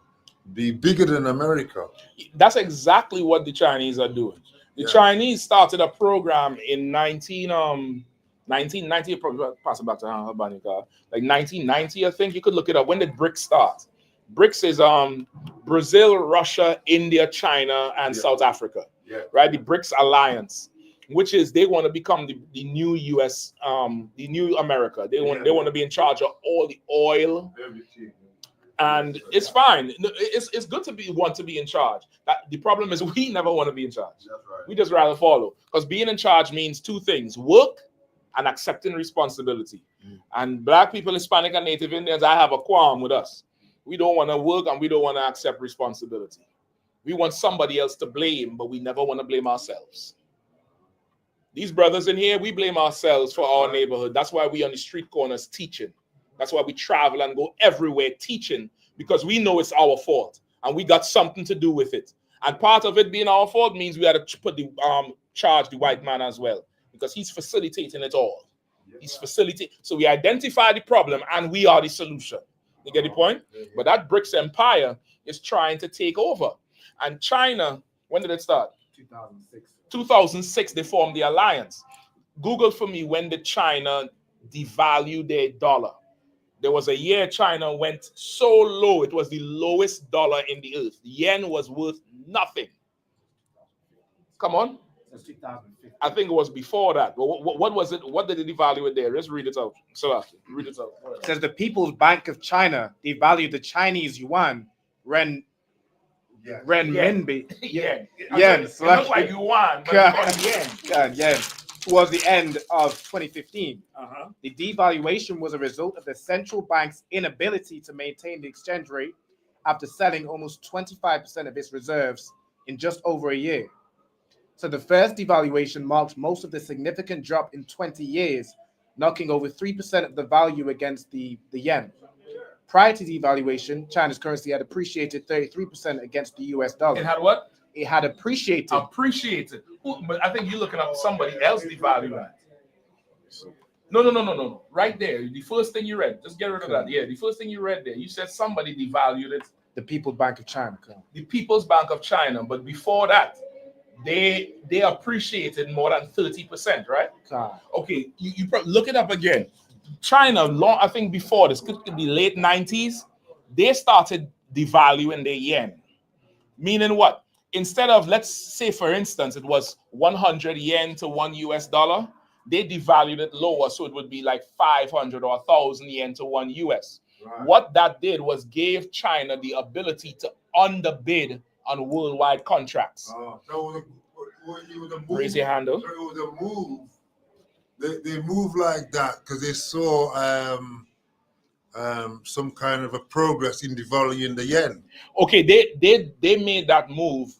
be bigger than America. That's exactly what the Chinese are doing. The Chinese started a program in 1990, pass it back to Habanika, like 1990, I think. You could look it up. When did BRICS start? BRICS is Brazil, Russia, India, China, and South Africa, right? The BRICS alliance, which is they want to become the new US, the new America. They want to be in charge of all the oil. And it's fine. It's good to want to be in charge. The problem is we never want to be in charge. We just rather follow. Because being in charge means two things: work and accepting responsibility. And Black people, Hispanic, and Native Indians, I have a qualm with us. We don't want to work and we don't want to accept responsibility. We want somebody else to blame, but we never want to blame ourselves. These brothers in here, we blame ourselves for our neighborhood. That's why we on the street corners teaching. That's why we travel and go everywhere teaching, because we know it's our fault and we got something to do with it. And part of it being our fault means we had to put the charge the white man as well, because he's facilitating it all. He's facilitating. So we identify the problem and we are the solution. You get the point? But that BRICS empire is trying to take over. And China, when did it start? 2006. 2006, they formed the alliance. Google for me, when did China devalue their dollar? There was a year China went so low, it was the lowest dollar in the earth. The yen was worth nothing. Come on. I think it was before that. What was it? What did they devalue it there? Let's read it out. So read it out. It says the People's Bank of China devalued the Chinese yuan, renminbi. Yen. Yen. It looks like yuan, but it's yen. Yen. Towards the end of 2015. The devaluation was a result of the central bank's inability to maintain the exchange rate after selling almost 25% of its reserves in just over a year. So the first devaluation marked most of the significant drop in 20 years, knocking over 3% of the value against the yen. Prior to devaluation, China's currency had appreciated 33% against the US dollar. It had what? It had appreciated. Appreciated. But I think you're looking up somebody else devaluing that. No. Right there. The first thing you read. Just get rid of that. Yeah, the first thing you read there. You said somebody devalued it. The People's Bank of China. The People's Bank of China. But before that, they appreciated more than 30%, right? Okay, you look it up again. China, long, I think before this, could be late 90s, they started devaluing their yen. Meaning what? Instead of, let's say, for instance, it was 100 yen to $1 US, they devalued it lower, so it would be like 500 or 1,000 yen to $1 US. Right. What that did was gave China the ability to underbid on worldwide contracts. So it was a move. Raise your hand up. So it was a move. They moved like that because they saw some kind of a progress in devaluing the yen. Okay, they made that move.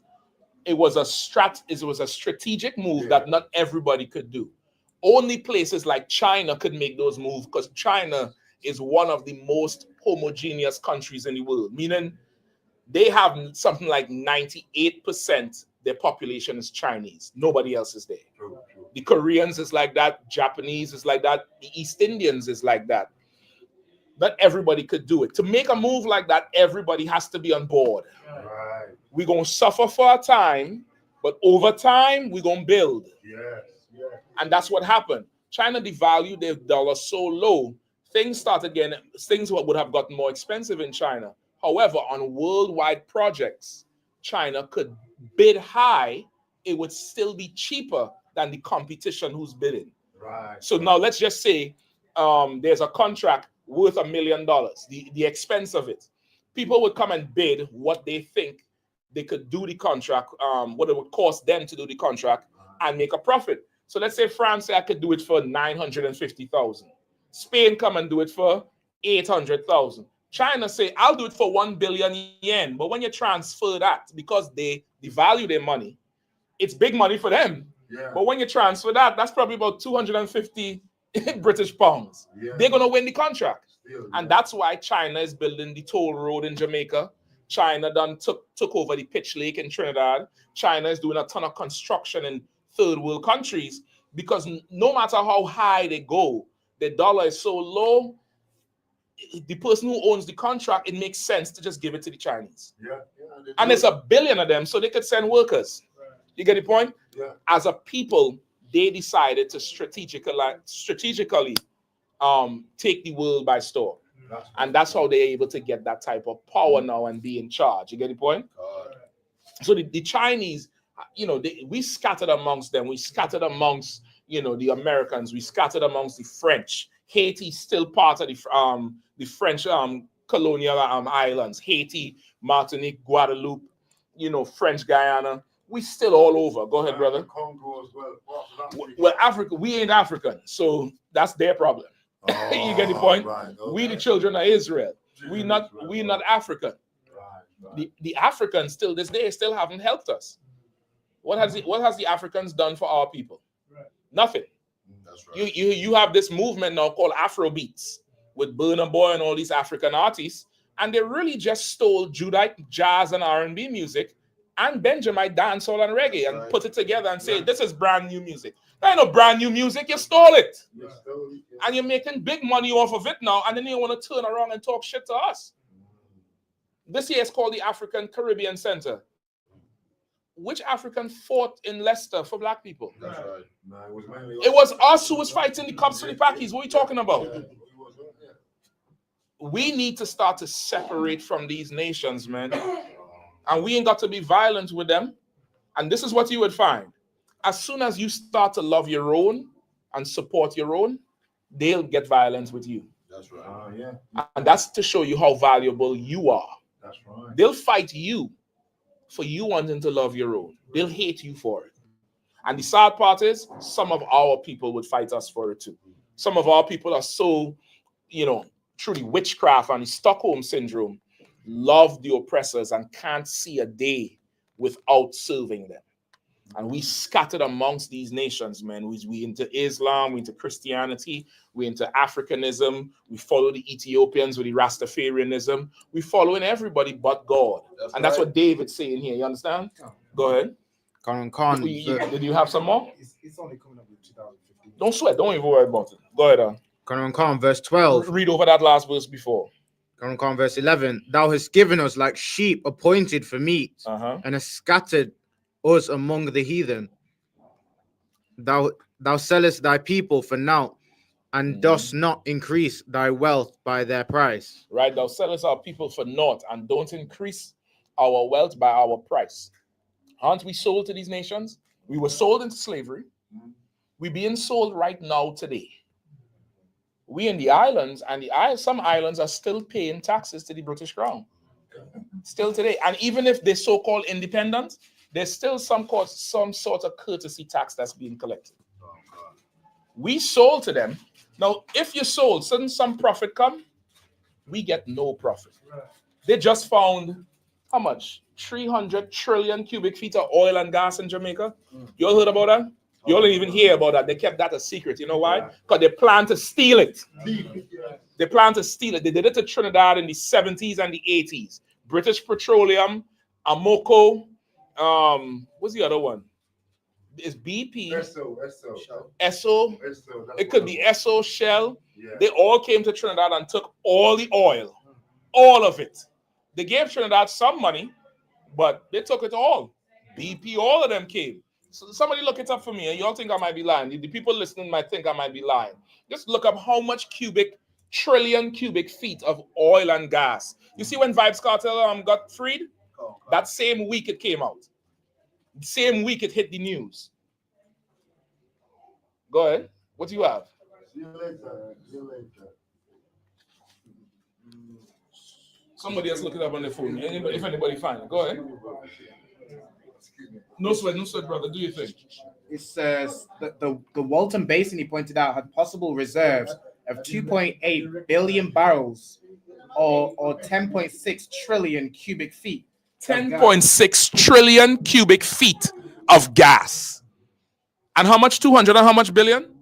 It was a strategic move that not everybody could do. Only places like China could make those moves, because China is one of the most homogeneous countries in the world, meaning they have something like 98% their population is Chinese. Nobody else is there. True. The Koreans is like that. Japanese is like that. The East Indians is like that. Not everybody could do it. To make a move like that, everybody has to be on board. Right. We're going to suffer for a time, but over time, we're going to build. Yes. And that's what happened. China devalued their dollar so low, things would have gotten more expensive in China. However, on worldwide projects, China could bid high, it would still be cheaper than the competition who's bidding. Right. So now let's just say there's a contract worth $1 million, the expense of it. People would come and bid what they think they could do the contract, what it would cost them to do the contract and make a profit. So let's say France say I could do it for 950,000. Spain come and do it for 800,000. China say, I'll do it for 1 billion yen. But when you transfer that, because they devalue their money, it's big money for them. Yeah. But when you transfer that, that's probably about 250 British pounds. Yeah. They're gonna win the contract. Still, And that's why China is building the toll road in Jamaica. China done took over the Pitch Lake in Trinidad. China is doing a ton of construction in third world countries because no matter how high they go, the dollar is so low. The person who owns the contract, it makes sense to just give it to the Chinese. Yeah. And there's a billion of them, so they could send workers. You get the point? Yeah. As a people, they decided to strategically take the world by storm. And that's how they're able to get that type of power now and be in charge. You get the point? So the Chinese, we scattered amongst them. We scattered amongst, the Americans. We scattered amongst the French. Haiti still part of the French colonial islands. Haiti, Martinique, Guadeloupe, French Guyana. We still all over. Go ahead, brother. Congo as well. Well, Africa, we ain't African, so that's their problem. You get the point? Right, okay. We the children of Israel. We not African. Right. The Africans still this day still haven't helped us. What has the Africans done for our people? Right. Nothing. That's right. You have this movement now called Afro beats with Burna Boy and all these African artists, and they really just stole Judite jazz and R&B music and Benjamite dancehall and reggae and put it together and say this is brand new music. That ain't no brand new music. You stole it. And you're making big money off of it now, and then you want to turn around and talk shit to us. This year is called the African Caribbean Center. Which African fought in Leicester for black people? That's right. It was us who was fighting the cops for the Pakis. What are you talking about? We need to start to separate from these nations, man. And we ain't got to be violent with them. And this is what you would find. As soon as you start to love your own and support your own, they'll get violence with you. That's right. And that's to show you how valuable you are. That's right. They'll fight you for you wanting to love your own. They'll hate you for it. And the sad part is, some of our people would fight us for it too. Some of our people are so, through the witchcraft and the Stockholm syndrome, love the oppressors and can't see a day without serving them. And we scattered amongst these nations, man. We into Islam, we into Christianity, we into Africanism, we follow the Ethiopians with the Rastafarianism. We following everybody but God. That's what David's saying here. You understand? Go ahead. Did you have some more? It's only coming up with 2015. Don't sweat. Don't even worry about it. Go ahead. Quran, verse 12. Read over that last verse before. Quran, verse 11. Thou hast given us like sheep appointed for meat, and hast scattered us among the heathen. Thou sellest thy people for naught, and dost not increase thy wealth by their price. Right, thou sellest our people for naught, and don't increase our wealth by our price. Aren't we sold to these nations? We were sold into slavery. We're being sold right now today. We in the islands, and some islands are still paying taxes to the British Crown. Still today. And even if they're so-called independent, there's still some sort of courtesy tax that's being collected. We sold to them. Now, if you sold, shouldn't some profit come? We get no profit. They just found, how much? 300 trillion cubic feet of oil and gas in Jamaica. You all heard about that? You all didn't even hear about that. They kept that a secret. You know why? Because they plan to steal it. They plan to steal it. They did it to Trinidad in the 70s and the 80s. British Petroleum, Amoco, what's the other one? It's BP. Esso. It could be Esso, Shell. Yeah. They all came to Trinidad and took all the oil. All of it. They gave Trinidad some money, but they took it all. BP, all of them came. So somebody look it up for me, and y'all think I might be lying. The people listening might think I might be lying. Just look up how much trillion cubic feet of oil and gas. You see when Vibes Cartel got freed? That same week it came out. The same week it hit the news. Go ahead. What do you have? See you later. Somebody else look it up on their phone. If anybody find it, go ahead. No sweat, brother. Do you think? It says that the Walton Basin, he pointed out, had possible reserves of 2.8 billion barrels or 10.6 trillion cubic feet. 10.6 trillion cubic feet of gas. And how much? 200 and how much billion?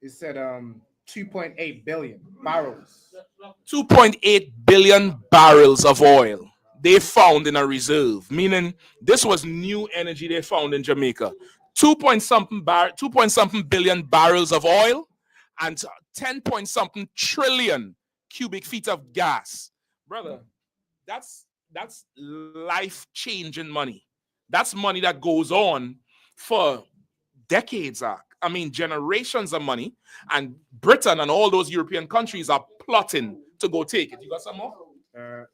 It said 2.8 billion barrels. 2.8 billion barrels of oil they found in a reserve, meaning this was new energy they found in Jamaica. 2 point something billion barrels of oil and 10 point something trillion cubic feet of gas. Brother, that's life-changing money. That's money that goes on for decades. I mean, generations of money. And Britain and all those European countries are plotting to go take it. You got some more? Nah.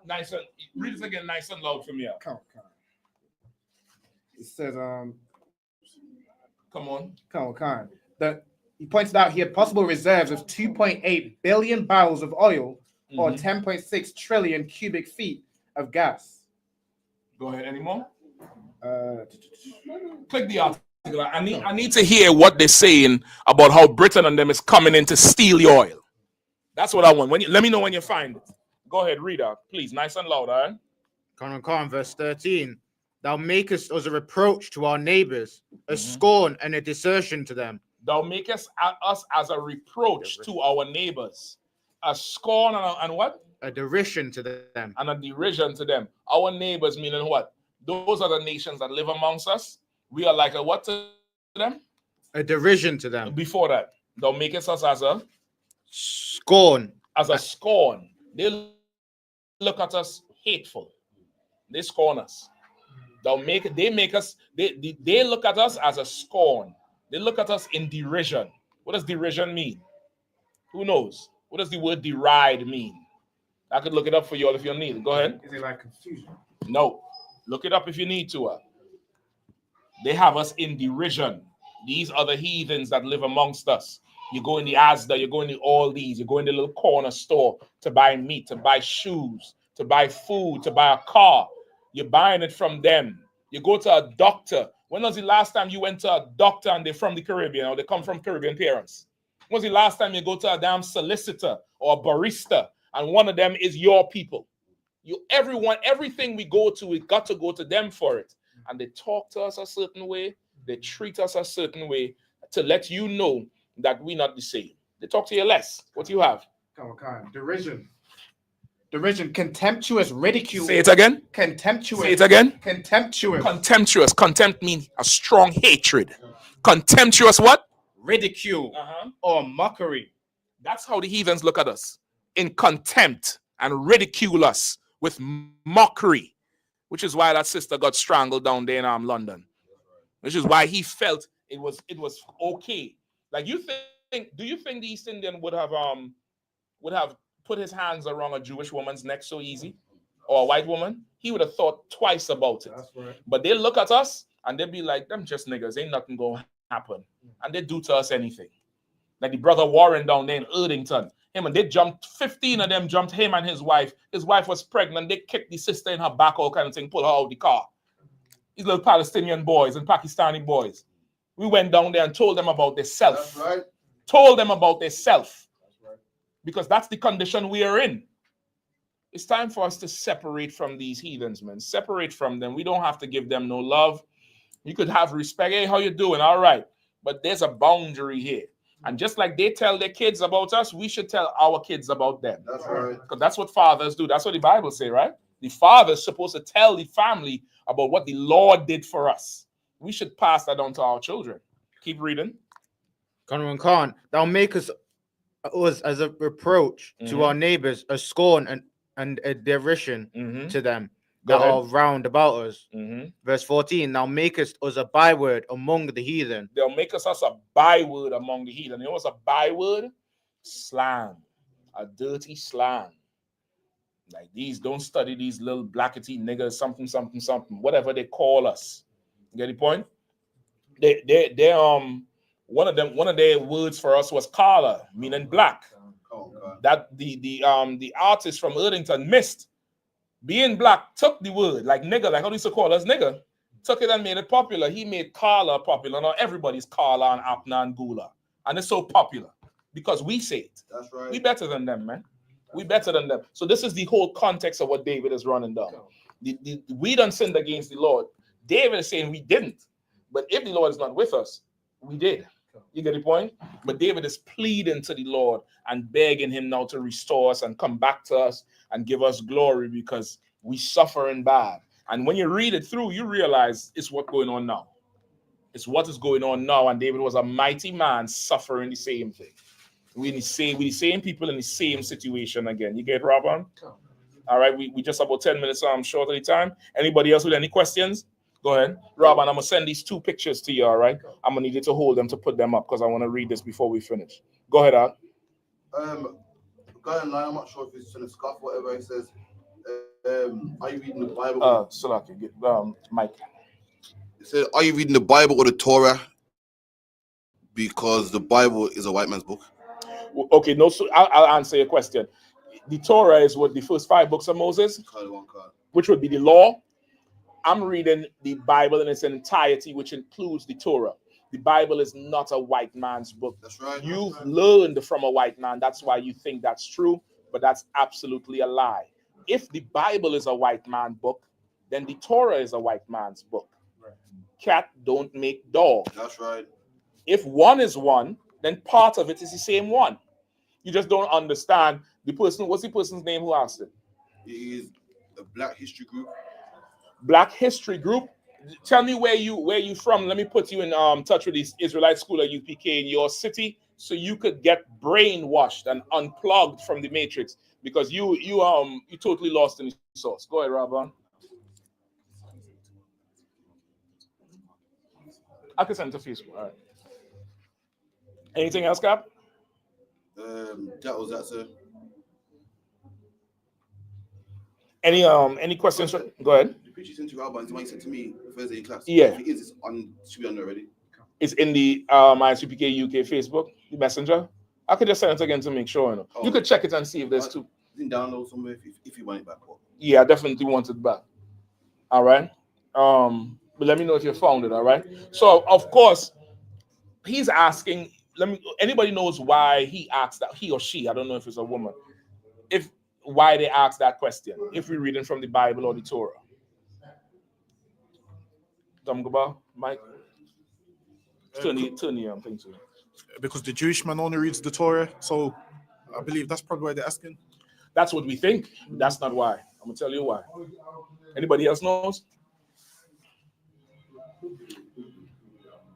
Nice and read it again, nice and loud for me. Count. It says Come on. That he pointed out here possible reserves of 2.8 billion barrels of oil or 10.6 trillion cubic feet of gas. Go ahead, any more? Click the article. I need to hear what they're saying about how Britain and them is coming in to steal the oil. That's what I want. Let me know when you find it. Go ahead, read out, please, nice and loud, all right? Verse 13. Thou makest us a reproach to our neighbors, a scorn and a desertion to them. Thou makest us as a reproach to our neighbors, a scorn and what? A derision to them. And a derision to them. Our neighbors meaning what? Those are the nations that live amongst us. We are like a what to them? A derision to them. Before that, thou makest us as a scorn. As a scorn. They look at us hateful. They scorn us. They look at us as a scorn. They look at us in derision. What does derision mean? Who knows? What does the word deride mean? I could look it up for you all if you need it. Go ahead. Is it like confusion? No. Look it up if you need to. They have us in derision. These are the heathens that live amongst us. You go in the Asda, you go in all these, you go in the little corner store to buy meat, to buy shoes, to buy food, to buy a car. You're buying it from them. You go to a doctor. When was the last time you went to a doctor and they're from the Caribbean or they come from Caribbean parents? When was the last time you go to a damn solicitor or a barista and one of them is your people? Everything we go to, we got to go to them for it. And they talk to us a certain way. They treat us a certain way to let you know that we're not the same. They talk to you less. What do you have? Derision, contemptuous ridicule. Say it again. Contemptuous. Say it again. Contemptuous. Contemptuous. Contempt means a strong hatred. Contemptuous what? Ridicule or mockery. That's how the heathens look at us. In contempt and ridicule us with mockery. Which is why that sister got strangled down there in London. Which is why he felt it was okay. Like do you think the East Indian would have put his hands around a Jewish woman's neck so easy? Or a white woman? He would have thought twice about it. That's right. But they look at us and they be like, them just niggas, ain't nothing gonna happen. And they do to us anything. Like the brother Warren down there in Erdington. They jumped, 15 of them jumped him and his wife. His wife was pregnant. They kicked the sister in her back, all kind of thing, pull her out of the car. These little Palestinian boys and Pakistani boys. We went down there and told them about their self. That's right. Told them about their self. That's right. Because that's the condition we are in. It's time for us to separate from these heathens, man. Separate from them. We don't have to give them no love. You could have respect. Hey, how you doing? All right. But there's a boundary here. And just like they tell their kids about us, we should tell our kids about them. That's right. Because that's what fathers do. That's what the Bible says, right? The father's supposed to tell the family about what the Lord did for us. We should pass that on to our children. Keep reading. Khan, thou make us as a reproach to our neighbors, a scorn and a derision to them that are round about us. Verse 14, thou makest us a byword among the heathen. They'll make us a byword among the heathen. You know what's a byword? Slang. A dirty slang. Like these, don't study these little blackety niggas, something, whatever they call us. You get the point? They one of their words for us was color, meaning black. That the artist from Erdington missed. Being black took the word, like nigga, like how they used to call us nigga, took it and made it popular. He made Kala popular. Now everybody's Kala and Apna and Gula. And it's so popular because we say it. That's right. We better than them, man. We better than them. So this is the whole context of what David is running down. We done sinned against the Lord. David is saying we didn't. But if the Lord is not with us, we did. You get the point? But David is pleading to the Lord and begging him now to restore us and come back to us and give us glory because we suffering bad. And when you read it through, you realize it's what's going on now. It's what is going on now. And David was a mighty man suffering the same thing. We the same people in the same situation again. You get Robin? All right, we just about 10 minutes short of the time. Anybody else with any questions? Go ahead. Robin, I'm gonna send these two pictures to you, all right? I'm gonna need you to hold them to put them up because I want to read this before we finish. Go ahead, Al. Guy online, I'm not sure if it's in a scuff, whatever it says. Are you reading the Bible? Salaki, Mike. It says, are you reading the Bible or the Torah? Because the Bible is a white man's book. Okay, no, so I'll answer your question. The Torah is what the first 5 books of Moses, which would be the law. I'm reading the Bible in its entirety, which includes the Torah. The Bible is not a white man's book. That's right. You've learned from a white man. That's why you think that's true, but that's absolutely a lie. If the Bible is a white man book, then the Torah is a white man's book. Right. Cat don't make dog. That's right. If one is one, then part of it is the same one. You just don't understand the person. What's the person's name who asked it? It is a Black History Group. Black History Group. Tell me where you from. Let me put you in touch with the Israelite school at I.S.U.P.K in your city, so you could get brainwashed and unplugged from the matrix because you totally lost in the source. Go ahead, Rabban. I can send it to Facebook. All right. Anything else, Cap? That was that, sir. Any questions? Go ahead. The picture you sent to Rabban is the one you sent to me Thursday in class. Yeah. If it is, it's on, should be on there already. It's in the I.S.U.P.K UK Facebook, the messenger. I could just send it again to make sure. You know. You could check it and see if there's two. You can download somewhere if you want it back. Yeah, I definitely want it back. All right. But let me know if you found it. All right. So of course, he's asking. Anybody knows why he asked that? He or she? I don't know if it's a woman. Why they asked that question? If we're reading from the Bible or the Torah. Mike. Turn the thing to. Because the Jewish man only reads the Torah, so I believe that's probably why they're asking. That's what we think. But that's not why. I'm gonna tell you why. Anybody else knows?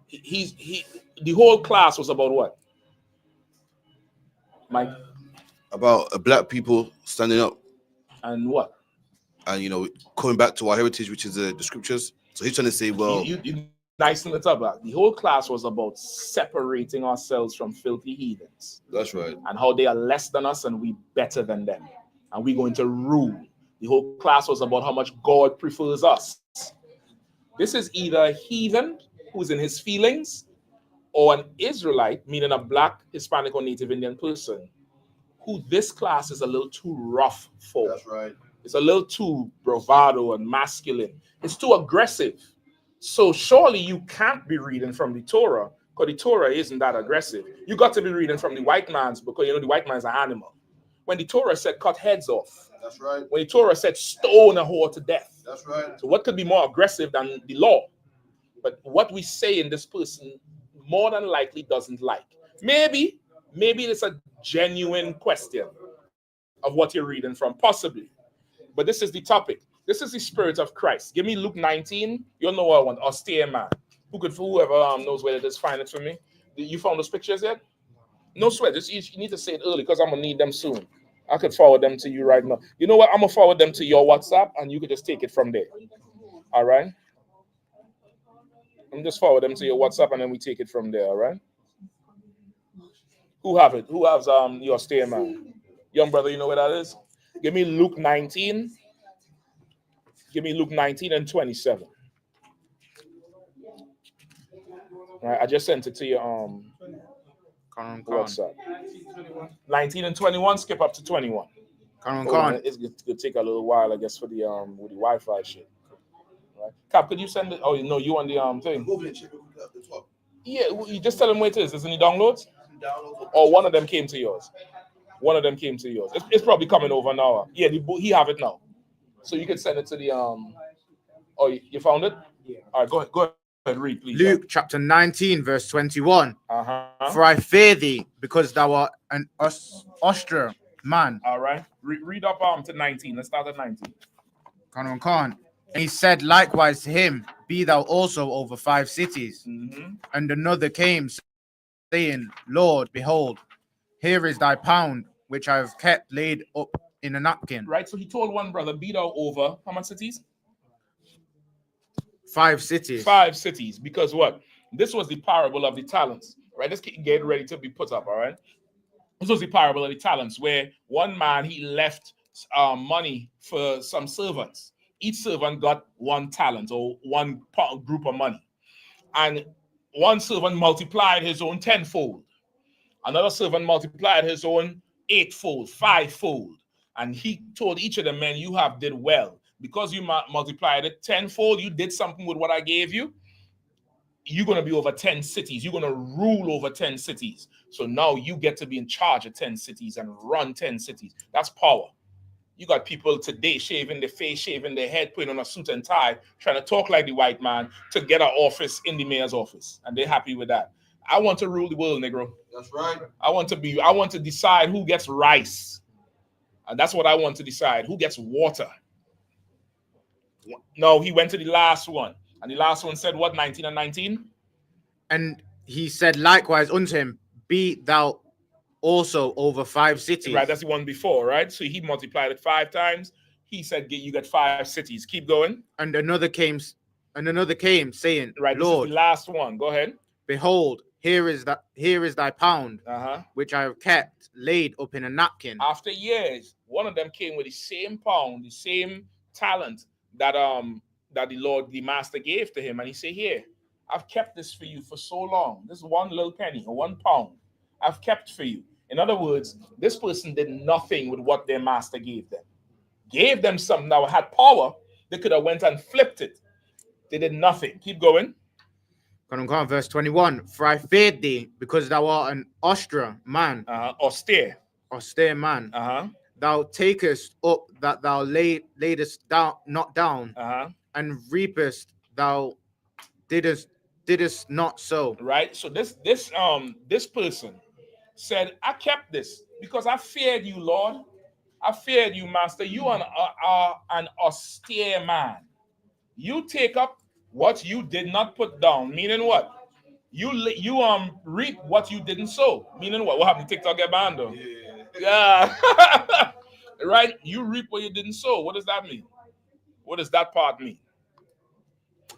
The whole class was about what? Mike? About black people standing up. And what? And coming back to our heritage, which is the scriptures. So he's trying to say, well, you nicely it up. The whole class was about separating ourselves from filthy heathens. That's right. And how they are less than us and we better than them. And we're going to rule. The whole class was about how much God prefers us. This is either a heathen who's in his feelings or an Israelite, meaning a black, Hispanic, or Native Indian person, who this class is a little too rough for. That's right. It's a little too bravado and masculine. It's too aggressive. So surely you can't be reading from the Torah because the Torah isn't that aggressive. You got to be reading from the white man's because the white man's an animal. When the Torah said cut heads off. That's right. When the Torah said stone a whore to death. That's right. So what could be more aggressive than the law? But what we say in this person more than likely doesn't like. Maybe it's a genuine question of what you're reading from, possibly. But this is the topic. This is the spirit of Christ. Give me Luke 19. You'll know what I want. Austere man. Whoever knows where it is, find it for me. You found those pictures yet? No sweat. You need to say it early because I'm going to need them soon. I could forward them to you right now. You know what? I'm going to forward them to your WhatsApp and you could just take it from there. All right? I'm just forward them to your WhatsApp and then we take it from there. All right? Who have it? Who has your stay man? Young brother, you know where that is? Give me Luke 19. Give me Luke 19 and 27. All right, I just sent it to your WhatsApp. 19 and 21, skip up to 21. It's going to take a little while, I guess, for the with the Wi-Fi shit. Right. Cap, could you send it? Oh, no, you on the thing. Yeah, you just tell them where it is. Is it any downloads? Or one of them came to yours. One of them came to yours. It's probably coming over now. Yeah, he have it now. So you can send it to the Oh, you found it? Yeah. All right, go ahead. Read, please. Luke chapter 19, verse 21. Uh-huh. For I fear thee, because thou art an Austria man. All right. Read up to 19. Let's start at 19. And he said likewise to him, be thou also over 5 cities. Mm-hmm. And another came, saying, Lord, behold, here is thy pound, which I have kept laid up in a napkin. Right. So he told one brother, be thou over how many cities? 5 cities. 5 cities. Because what? This was the parable of the talents. Right. Let's get ready to be put up. All right. This was the parable of the talents, where one man, he left money for some servants. Each servant got 1 talent or one group of money. And one servant multiplied his own 10-fold. Another servant multiplied his own 8-fold, 5-fold. And he told each of the men, you have did well. Because you multiplied it 10-fold, you did something with what I gave you. You're going to be over 10 cities. You're going to rule over 10 cities. So now you get to be in charge of 10 cities and run 10 cities. That's power. You got people today shaving their face, shaving their head, putting on a suit and tie, trying to talk like the white man to get an office in the mayor's office. And they're happy with that. I want to rule the world, Negro. That's right. I want to decide who gets rice. And that's what I want to decide. Who gets water? No, he went to the last one. And the last one said what, 19 and 19? And he said likewise unto him, be thou also over 5 cities. Right, that's the one before, right? So he multiplied it 5 times. He said, you got 5 cities. Keep going. And another came saying, right, Lord, this is the last one. Go ahead. Behold, here is thy pound, which I have kept laid up in a napkin. After years, one of them came with the same pound, the same talent that the master gave to him. And he said, here, I've kept this for you for so long. This 1 little penny or 1 pound I've kept for you. In other words, this person did nothing with what their master gave them. Gave them something that had power. They could have went and flipped it. They did nothing. Keep going. Verse 21. For I feared thee, because thou art an Austria man. Austere man. Thou takest up that thou laidest down, not down, and reapest thou didst not sow. Right. So this person said, I kept this because I feared you, Lord. I feared you, Master. You are an austere man. You take up what you did not put down. Meaning what? You reap what you didn't sow. Meaning what? What happened to TikTok Bando? Yeah. Right? You reap what you didn't sow. What does that mean? What does that part mean?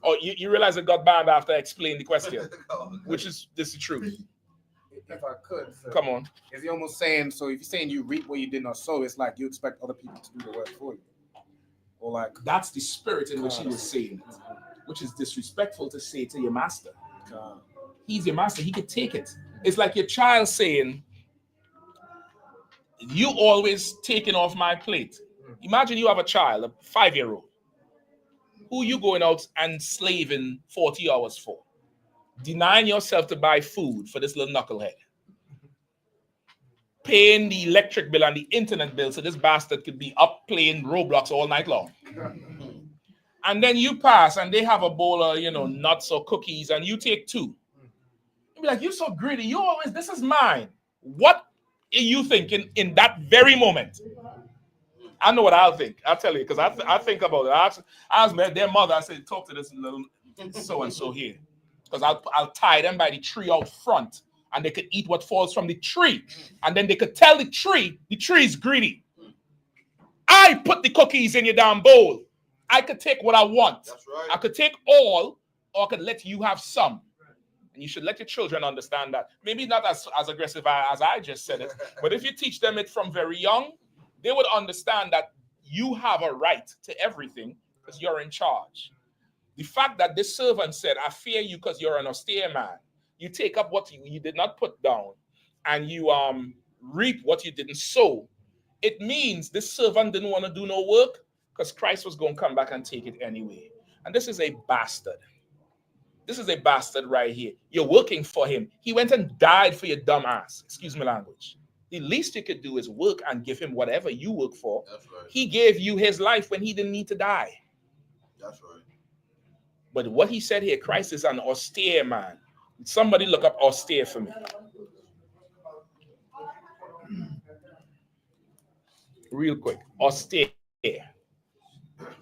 Oh, you realize it got banned after I explained the question, which is this is the truth. If I could, sir. Come on. Is he almost saying, so if you're saying you reap what you did not sow, it's like you expect other people to do the work for you? Or like that's the spirit in which he was saying it, which is disrespectful to say to your master. He's your master, he could take it. It's like your child saying, you always taking off my plate. Imagine you have a child, a 5-year-old, who you going out and slaving 40 hours for. Denying yourself to buy food for this little knucklehead. Paying the electric bill and the internet bill so this bastard could be up playing Roblox all night long. And then you pass and they have a bowl of, nuts or cookies and you take 2. You'll be like, you're so greedy. You always, this is mine. What are you thinking in that very moment? I know what I'll think. I'll tell you, because I think about it. I asked their mother, I said, talk to this little so-and-so here. Because I'll tie them by the tree out front and they could eat what falls from the tree. And then they could tell the tree is greedy. I put the cookies in your damn bowl. I could take what I want. That's right. I could take all, or I could let you have some. And you should let your children understand that. Maybe not as aggressive as I just said it, but if you teach them it from very young, they would understand that you have a right to everything because you're in charge. The fact that this servant said, I fear you because you're an austere man. You take up what you did not put down and you reap what you didn't sow. It means this servant didn't want to do no work because Christ was going to come back and take it anyway. And this is a bastard. This is a bastard right here. You're working for him. He went and died for your dumb ass. Excuse my language. The least you could do is work and give him whatever you work for. That's right. He gave you his life when he didn't need to die. That's right. But what he said here, Christ is an austere man. Somebody look up austere for me. Real quick. Austere.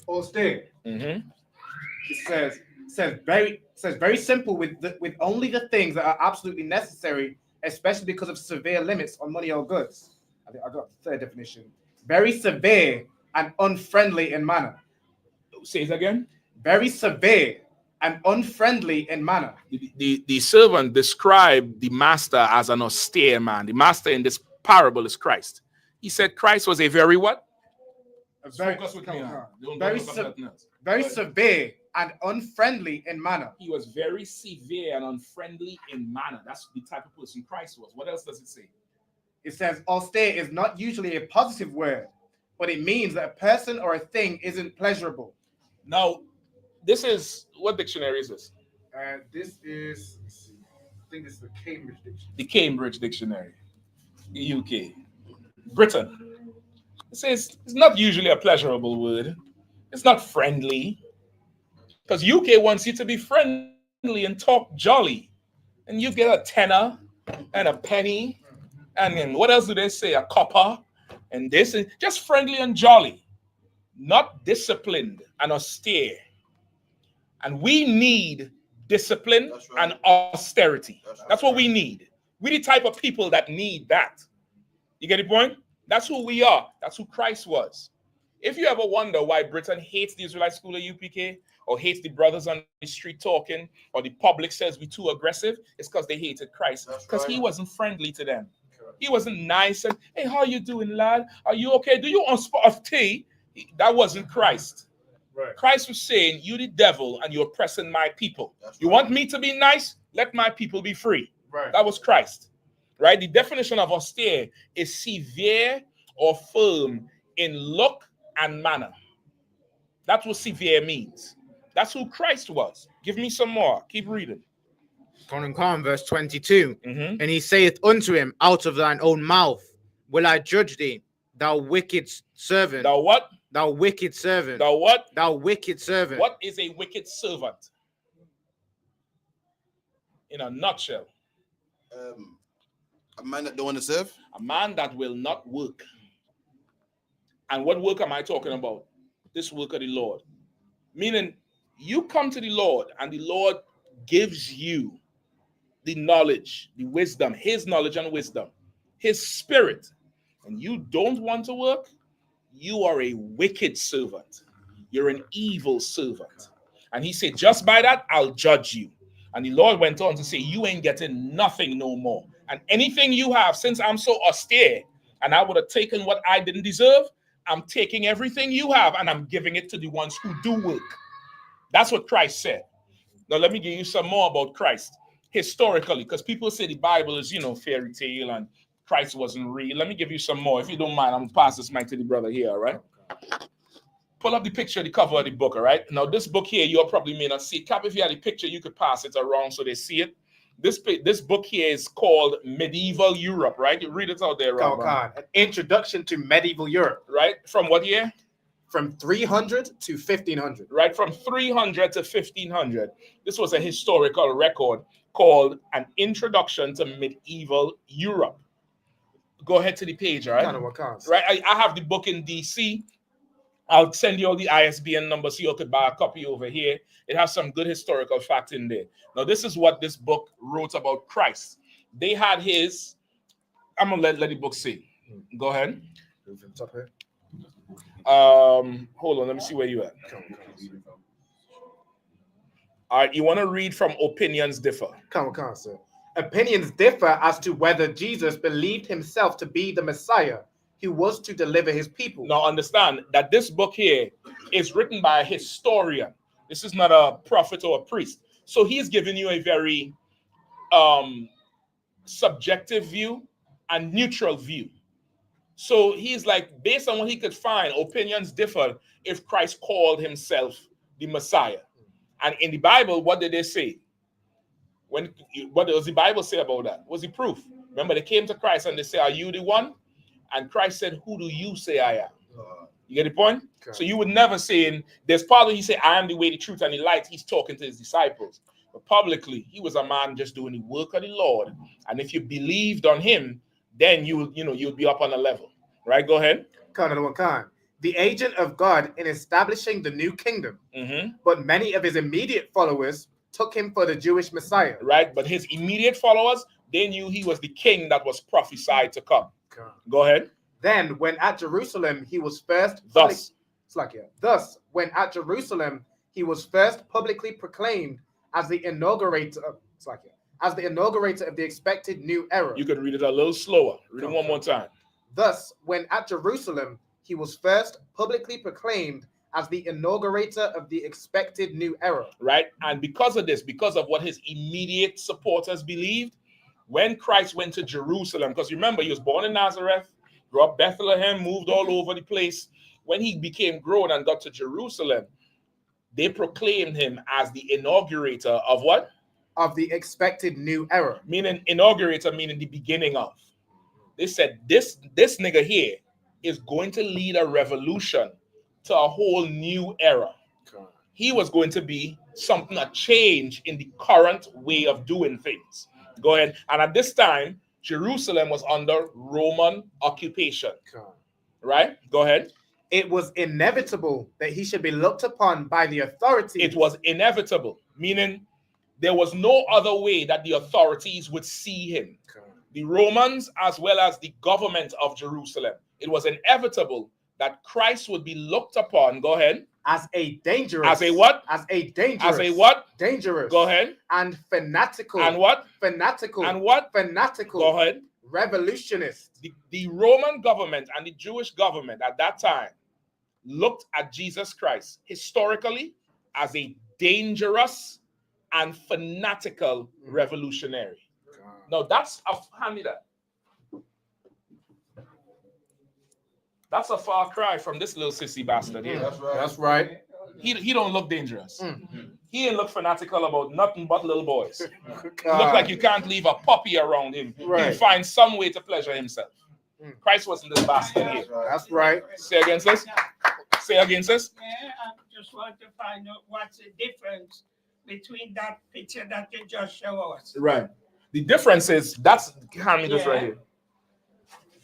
Austere. Mm-hmm. It says very simple with only the things that are absolutely necessary, especially because of severe limits on money or goods. I think I got the third definition. Very severe and unfriendly in manner. Say it again. Very severe and unfriendly in manner. The servant described the master as an austere man. The master in this parable is Christ. He said Christ was a very what? Very severe and unfriendly in manner. He was very severe and unfriendly in manner. That's the type of person Christ was. What else does it say? It says austere is not usually a positive word, but it means that a person or a thing isn't pleasurable. Now, this is, what dictionary is this? This is, I think this is the Cambridge Dictionary. The Cambridge Dictionary, the UK, Britain. It says it's not usually a pleasurable word. It's not friendly. Because UK wants you to be friendly and talk jolly. And you get a tenner and a penny. And then what else do they say? A copper. And this is just friendly and jolly. Not disciplined and austere. And we need discipline and austerity. That's what we need. We're the type of people that need that. You get the point? That's who we are. That's who Christ was. If you ever wonder why Britain hates the Israelite school I.S.U.P.K, or hates the brothers on the street talking, or the public says we're too aggressive, it's because they hated Christ. Because he wasn't friendly to them. He wasn't nice and, hey, how you doing, lad? Are you okay? Do you want a spot of tea? That wasn't Christ. Right. Christ was saying, you the devil and you're oppressing my people. You want me to be nice? Let my people be free. Right. That was Christ. Right? The definition of austere is severe or firm in look and manner. That's what severe means. That's who Christ was. Give me some more. Keep reading. Verse 22. And he saith unto him, out of thine own mouth will I judge thee, thou wicked servant. Thou what? Thou wicked servant. Thou what? Thou wicked servant. What is a wicked servant? In a nutshell. A man that don't want to serve? A man that will not work. And what work am I talking about? This work of the Lord. Meaning, you come to the Lord and the Lord gives you the knowledge, the wisdom, his knowledge and wisdom, his spirit, and you don't want to work, you are a wicked servant. You're an evil servant. And he said, just by that, I'll judge you. And the Lord went on to say, you ain't getting nothing no more. And anything you have, since I'm so austere, and I would have taken what I didn't deserve, I'm taking everything you have and I'm giving it to the ones who do work. That's what Christ said. Now, let me give you some more about Christ. Historically, because people say the Bible is, fairy tale and Christ wasn't real. Let me give you some more. If you don't mind, I'm going to pass this mic to the brother here, all right? Pull up the picture, the cover of the book, all right? Now, this book here, you probably may not see it. Cap, if you had a picture, you could pass it around so they see it. This book here is called Medieval Europe, right? You read it out there, right? An introduction to medieval Europe. Right? From what year? From 300 to 1500. Right, from 300 to 1500. This was a historical record called An Introduction to Medieval Europe. Go ahead to the page, all right? Right, I have the book in DC. I'll send you all the ISBN numbers so you could buy a copy over here. It has some good historical facts in there. Now, this is what this book wrote about Christ. They had his, I'm going to let the book see. Go ahead. Hold on, let me see where you at. All right, you want to read from Opinions Differ. Come, sir. Opinions differ as to whether Jesus believed himself to be the Messiah who was to deliver his people. Now understand that this book here is written by a historian. This is not a prophet or a priest. So he's giving you a very subjective view and neutral view. So he's like, based on what he could find, opinions differ if Christ called himself the Messiah. And in the Bible, what did they say? What does the Bible say about that? Was the proof? Remember, they came to Christ and they say, are you the one? And Christ said, who do you say I am? You get the point? Okay. So you would never say, there's part of he said, I am the way, the truth, and the light. He's talking to his disciples. But publicly, he was a man just doing the work of the Lord. And if you believed on him, then you'd be up on a level. Right? Go ahead. The agent of God in establishing the new kingdom. But many of his immediate followers took him for the Jewish Messiah. Right? But his immediate followers, they knew he was the king that was prophesied to come. Go ahead. Then, when at Jerusalem, he was first... Thus, when at Jerusalem, he was first publicly proclaimed as the inaugurator of the expected new era. You could read it a little slower. Read it one more time. Thus, when at Jerusalem, he was first publicly proclaimed as the inaugurator of the expected new era. Right? And because of this, because of what his immediate supporters believed, when Christ went to Jerusalem, because remember, he was born in Nazareth, grew up Bethlehem, moved all over the place. When he became grown and got to Jerusalem, they proclaimed him as the inaugurator of what? Of the expected new era. Meaning inaugurator, meaning the beginning of. They said, this nigga here is going to lead a revolution to a whole new era. He was going to be something, a change in the current way of doing things. Go ahead. And at this time, Jerusalem was under Roman occupation. Right? Go ahead. It was inevitable that he should be looked upon by the authorities. It was inevitable, meaning there was no other way that the authorities would see him. The Romans, as well as the government of Jerusalem. It was inevitable that Christ would be looked upon. Go ahead. As a dangerous. As a what? As a dangerous. As a what? Dangerous. Go ahead. And fanatical. And what? Fanatical. And what? Fanatical. Go ahead. Revolutionist. The Roman government and the Jewish government at that time looked at Jesus Christ historically as a dangerous and fanatical revolutionary. Now hand me that. That's a far cry from this little sissy bastard here. That's right. He don't look dangerous. He ain't look fanatical about nothing but little boys. Look like you can't leave a puppy around him. Right. He'll find some way to pleasure himself. Christ wasn't this bastard here. That's right. Say again, sis. Say again, sis. Yeah, I just want to find out what's the difference between that picture that you just showed us. Right. The difference is hand me this right here.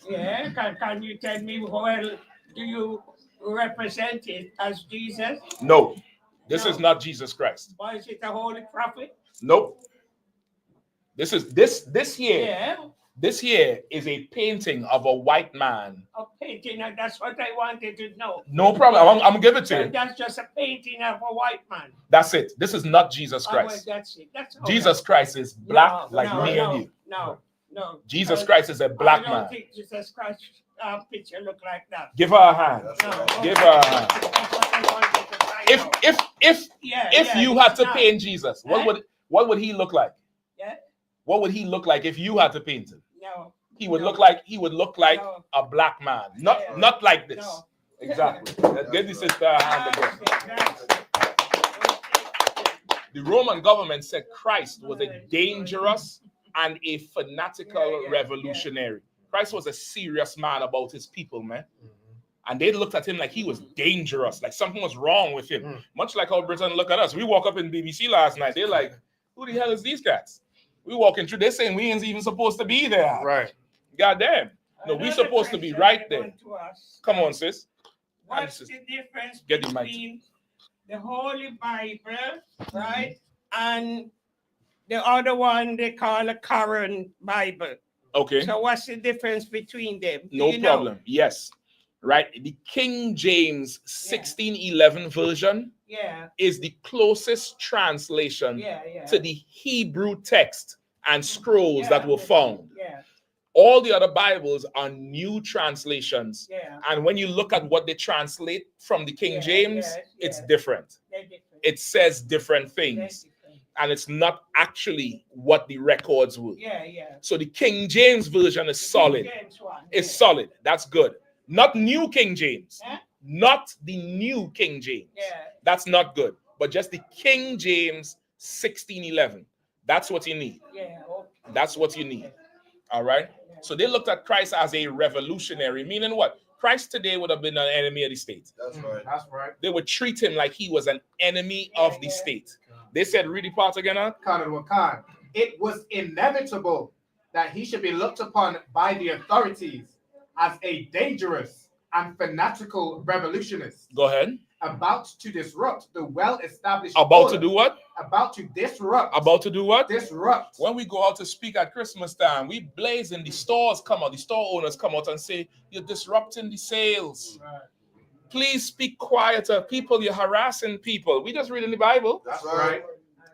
Yeah, can you tell me well, do you represent it as Jesus? No, this is not Jesus Christ. Why is it a holy prophet? Nope. This here. Yeah. This here is a painting of a white man. A painting, and that's what I wanted to know. No problem. I'm gonna give it to you. That's just a painting of a white man. That's it. This is not Jesus Christ. Well, that's it. That's Jesus Christ is black me and you. No. Jesus Christ is a black man. I don't think Jesus Christ's picture look like that. Give her a hand. Give her a hand. If you had to paint Jesus, what would he look like? Yeah. What would he look like if you had to paint him? No. He would look like a black man. Not like this. No. Exactly. Give the sister a hand again. The Roman government said Christ was a dangerous and a fanatical revolutionary. Christ was a serious man about his people, man. And they looked at him like he was dangerous, like something was wrong with him. Much like how Britain look at us. We walk up in BBC last night. They're like, who the hell is these cats? We walking through, they're saying we ain't even supposed to be there. Right. Goddamn. No, we supposed to be right there. Come on, sis. What's the difference between the Holy Bible, right, and the other one they call a current Bible? Okay. So what's the difference between them? No problem. Yes. Right. The King James 1611 version is the closest translation to the Hebrew text and scrolls that were found. All the other Bibles are new translations. And when you look at what they translate from the King James, it's different. It says different things. And it's not actually what the records were. So the King James version is solid. It's solid. That's good. Not New King James. Not the New King James. That's not good. But just the King James 1611. That's what you need. That's what you need. All right? So they looked at Christ as a revolutionary, meaning what? Christ today would have been an enemy of the state. That's right. That's right. They would treat him like he was an enemy of the state. They said, read the part again, huh? Khan. It was inevitable that he should be looked upon by the authorities as a dangerous and fanatical revolutionist. Go ahead. About to disrupt the well-established About order. to do what? About to disrupt. About to do what? Disrupt. When we go out to speak at Christmas time, we blaze and the stores come out, the store owners come out and say, you're disrupting the sales. Right. Please speak quieter. People, you're harassing people. We just read in the Bible. That's right.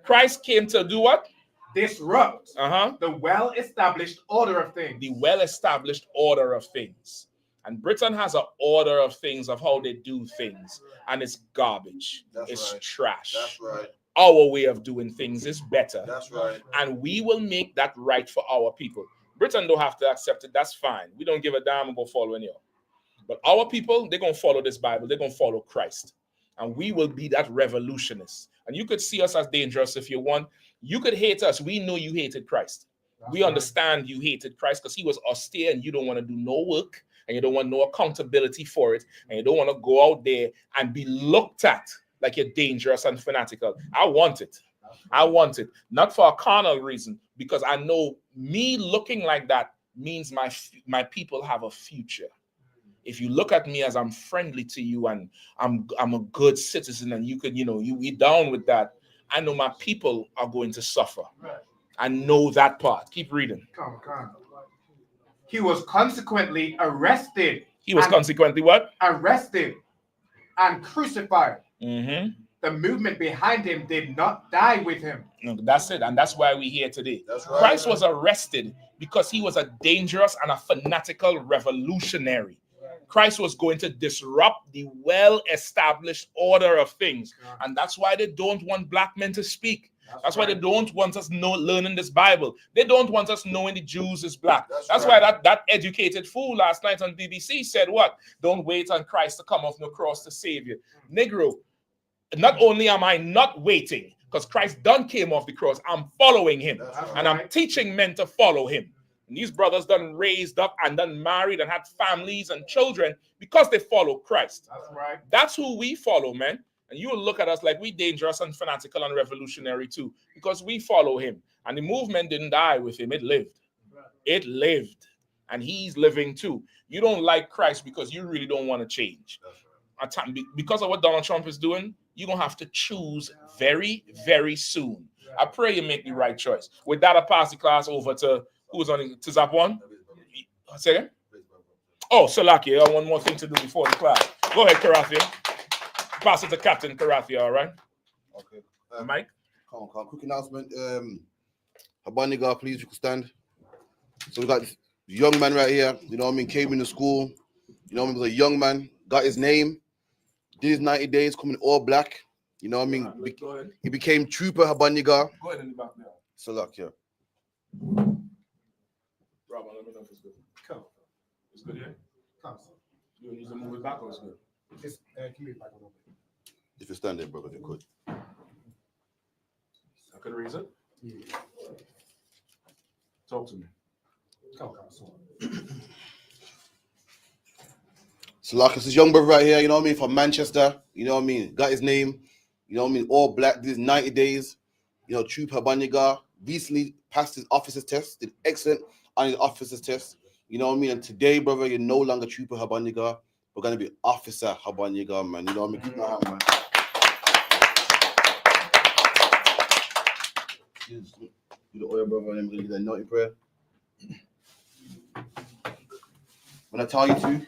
Christ came to do what? Disrupt the well-established order of things. The well-established order of things. And Britain has an order of things of how they do things. And it's garbage. It's trash. That's right. Our way of doing things is better. That's right. And we will make that right for our people. Britain don't have to accept it. That's fine. We don't give a damn about following you. But our people, they're going to follow this Bible. They're going to follow Christ. And we will be that revolutionist. And you could see us as dangerous if you want. You could hate us. We know you hated Christ. We understand you hated Christ because he was austere and you don't want to do no work and you don't want no accountability for it. And you don't want to go out there and be looked at like you're dangerous and fanatical. I want it. I want it. Not for a carnal reason, because I know me looking like that means my people have a future. If you look at me as I'm friendly to you and I'm a good citizen and you could, you be down with that, I know my people are going to suffer. I know that part. Keep reading. Come on. He was consequently arrested. He was consequently what? Arrested and crucified. Mm-hmm. The movement behind him did not die with him. No, that's it. And that's why we're here today. That's right. Christ was arrested because he was a dangerous and a fanatical revolutionary. Christ was going to disrupt the well-established order of things. And that's why they don't want black men to speak. That's why they don't want us learning this Bible. They don't want us knowing the Jews is black. That's why that educated fool last night on BBC said what? Don't wait on Christ to come off the cross to save you. Negro, not only am I not waiting, because Christ done came off the cross, I'm following him. And I'm teaching men to follow him. And these brothers done raised up and done married and had families and children because they follow Christ. That's right. That's who we follow, man. And you will look at us like we dangerous and fanatical and revolutionary too, because we follow him. And the movement didn't die with him. It lived. It lived. And he's living too. You don't like Christ because you really don't want to change. Because of what Donald Trump is doing, you're going to have to choose very, very soon. I pray you make the right choice. With that, I pass the class over to who's on to Zap 1. Say again? Oh, Salaki, I have one more thing to do before the class. Go ahead, Karathia. Pass it to Captain Karathia, all right? Okay. Mike? Come on. Quick announcement. Habaniga, please, you can stand. So we got this young man right here, came into school, was a young man, got his name, did his 90 days, coming all black, Go ahead. He became Trooper Habaniga. Go ahead in the back now. Salak, Robert, let me know if it's good. Come. It's good, yeah? Come. You need to move it back or it's good? Just keep it back a little bit. if you stand there, brother, if you could. I could raise it? Yeah. Talk to me. Come. So like this young brother right here, from Manchester, got his name, all black, did 90 days, Trooper Baniga, recently passed his officer's test, did excellent on his officer's test, and today, brother, you're no longer Trooper Habaniga, we're going to be Officer Habaniga, man, Keep my hand, man. Do the oil, brother, and I'm going to get that naughty prayer. When I tell you to,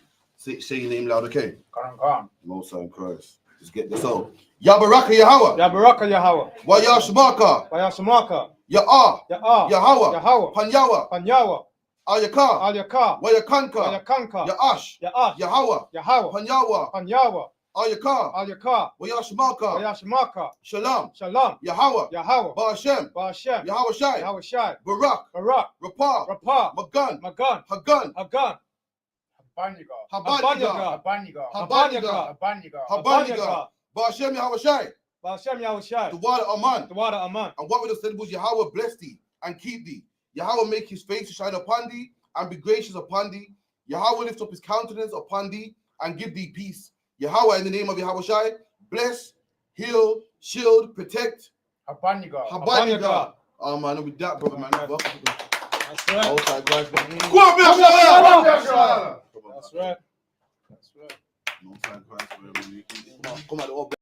say your name loud, okay? Come. Most High Christ. Let's get this on. Ya Baraka Yahweh. Ya Baraka Yahweh. Wa Ya Shemaka. Ya Yahweh. Panyawa. Al Yakar. Wa Kanka. Ya Ash. Yahweh. Panyawa. Al Yakar. Wa Ya Shemaka. Shalom. Yahweh. Ba'ashem. Yahweh Shai. Barak. Rapah. Magan. Habaniga. Ba'ashem Yahweh Shai. The water Aman. And what we just said was Yahweh bless thee and keep thee. Yahweh make his face to shine upon thee and be gracious upon thee. Yahweh lift up his countenance upon thee and give thee peace. Yahweh, in the name of Yahweh Shai, bless, heal, shield, protect. Habaniga. Oh man, with that, brother, man. That's right. Outside, guys. That's right. That's right. Outside, guys. Come on,